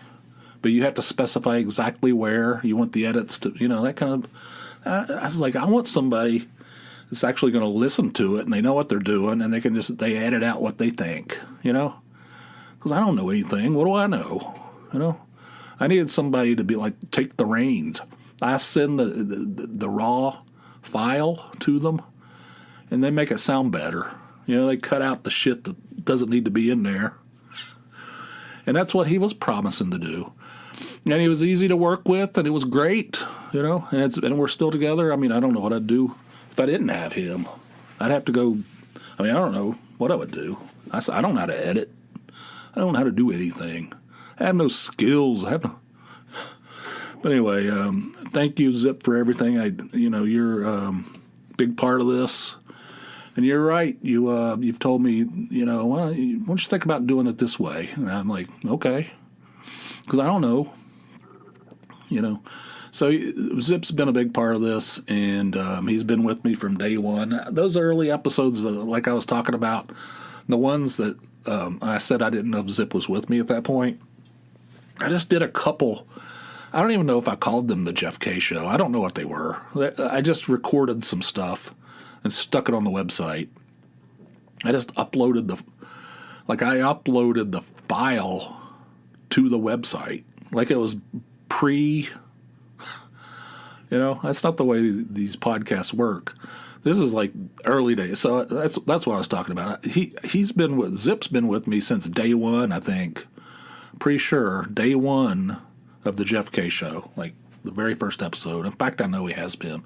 but you have to specify exactly where you want the edits to. That kind of. I was like, I want somebody that's actually going to listen to it, and they know what they're doing, and they edit out what they think, because I don't know anything. What do I know? I needed somebody to be like, take the reins. I send the raw file to them, and they make it sound better. They cut out the shit that doesn't need to be in there, and that's what he was promising to do. And he was easy to work with, and it was great, and we're still together. I mean, I don't know what I'd do if I didn't have him. I'd have to go. I mean, I don't know what I would do. I don't know how to edit. I don't know how to do anything. I have no skills. But anyway, thank you, Zip, for everything. You're a big part of this, and you're right. You've told me, why don't you think about doing it this way? And I'm like, okay, because I don't know, So Zip's been a big part of this, and he's been with me from day one. Those early episodes, like I was talking about, the ones that I said I didn't know if Zip was with me at that point, I just did a couple. I don't even know if I called them the Jeff K Show. I don't know what they were. I just recorded some stuff and stuck it on the website. I just uploaded the file to the website like it was that's not the way these podcasts work. This is like early days. So that's what I was talking about. Zip's been with me since day one, I think. Pretty sure day one of the Jeff K Show, like the very first episode. In fact, I know he has been.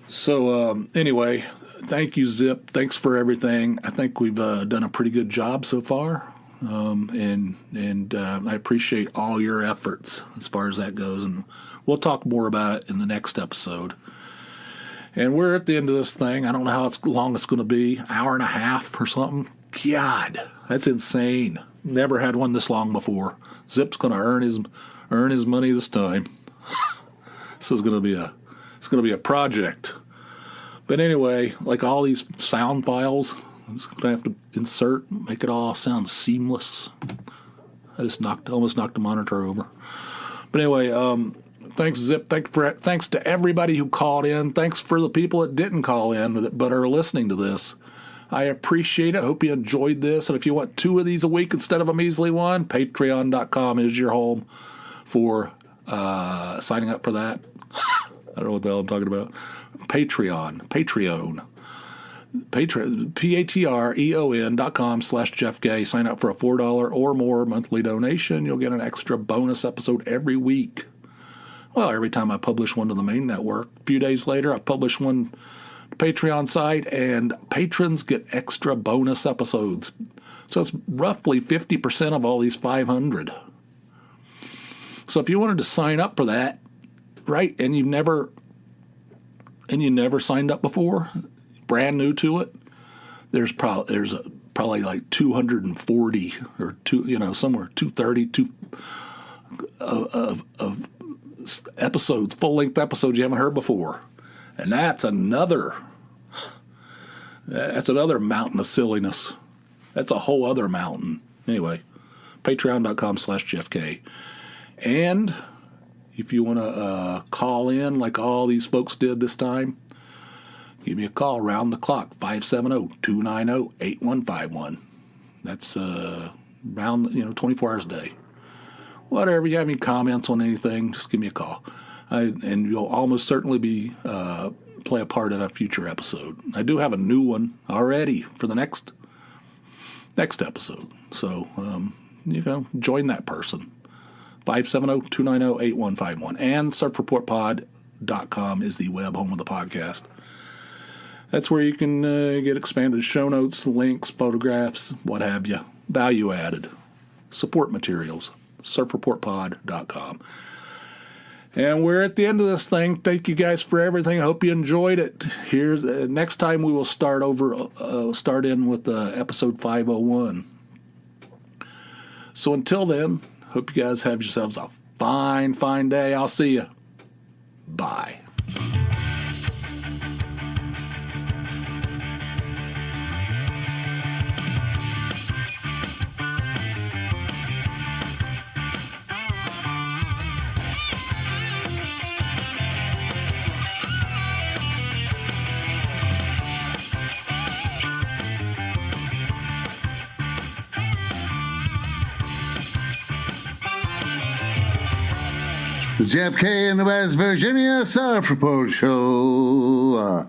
So anyway, thank you, Zip. Thanks for everything. I think we've done a pretty good job so far. And I appreciate all your efforts as far as that goes, and we'll talk more about it in the next episode. And we're at the end of this thing. I don't know how long it's going to be, hour and a half or something. God, that's insane. Never had one this long before. Zip's going to earn his money this time. This is going to be a project. But anyway, like all these sound files, I'm just going to have to insert, make it all sound seamless. I just almost knocked the monitor over. But anyway, thanks, Zip. Thanks to everybody who called in. Thanks for the people that didn't call in but are listening to this. I appreciate it. I hope you enjoyed this. And if you want 2 of these a week instead of a measly one, patreon.com is your home. for signing up for that. I don't know what the hell I'm talking about. Patreon. patreon.com/Jeff Gay. Sign up for a $4 or more monthly donation. You'll get an extra bonus episode every week. Well, every time I publish one to the main network. A few days later, I publish one to Patreon site, and patrons get extra bonus episodes. So it's roughly 50% of all these 500. So if you wanted to sign up for that, right, and you never signed up before, brand new to it, there's probably like 240 or somewhere 230 of episodes, full-length episodes you haven't heard before. And that's another mountain of silliness. That's a whole other mountain. Anyway, patreon.com/JeffK. And if you want to call in like all these folks did this time, give me a call round the clock, 570-290-8151. That's round 24 hours a day. Whatever, you have any comments on anything, just give me a call. And you'll almost certainly be play a part in a future episode. I do have a new one already for the next episode. So, join that person. 570-290-8151. And surfreportpod.com is the web home of the podcast. That's where you can get expanded show notes, links, photographs, what have you. Value added. Support materials. surfreportpod.com. And we're at the end of this thing. Thank you guys for everything. I hope you enjoyed it. Here's next time we will start in with episode 501. So until then, hope you guys have yourselves a fine, fine day. I'll see you. Bye. Jeff K. in the West Virginia Surf Report Show.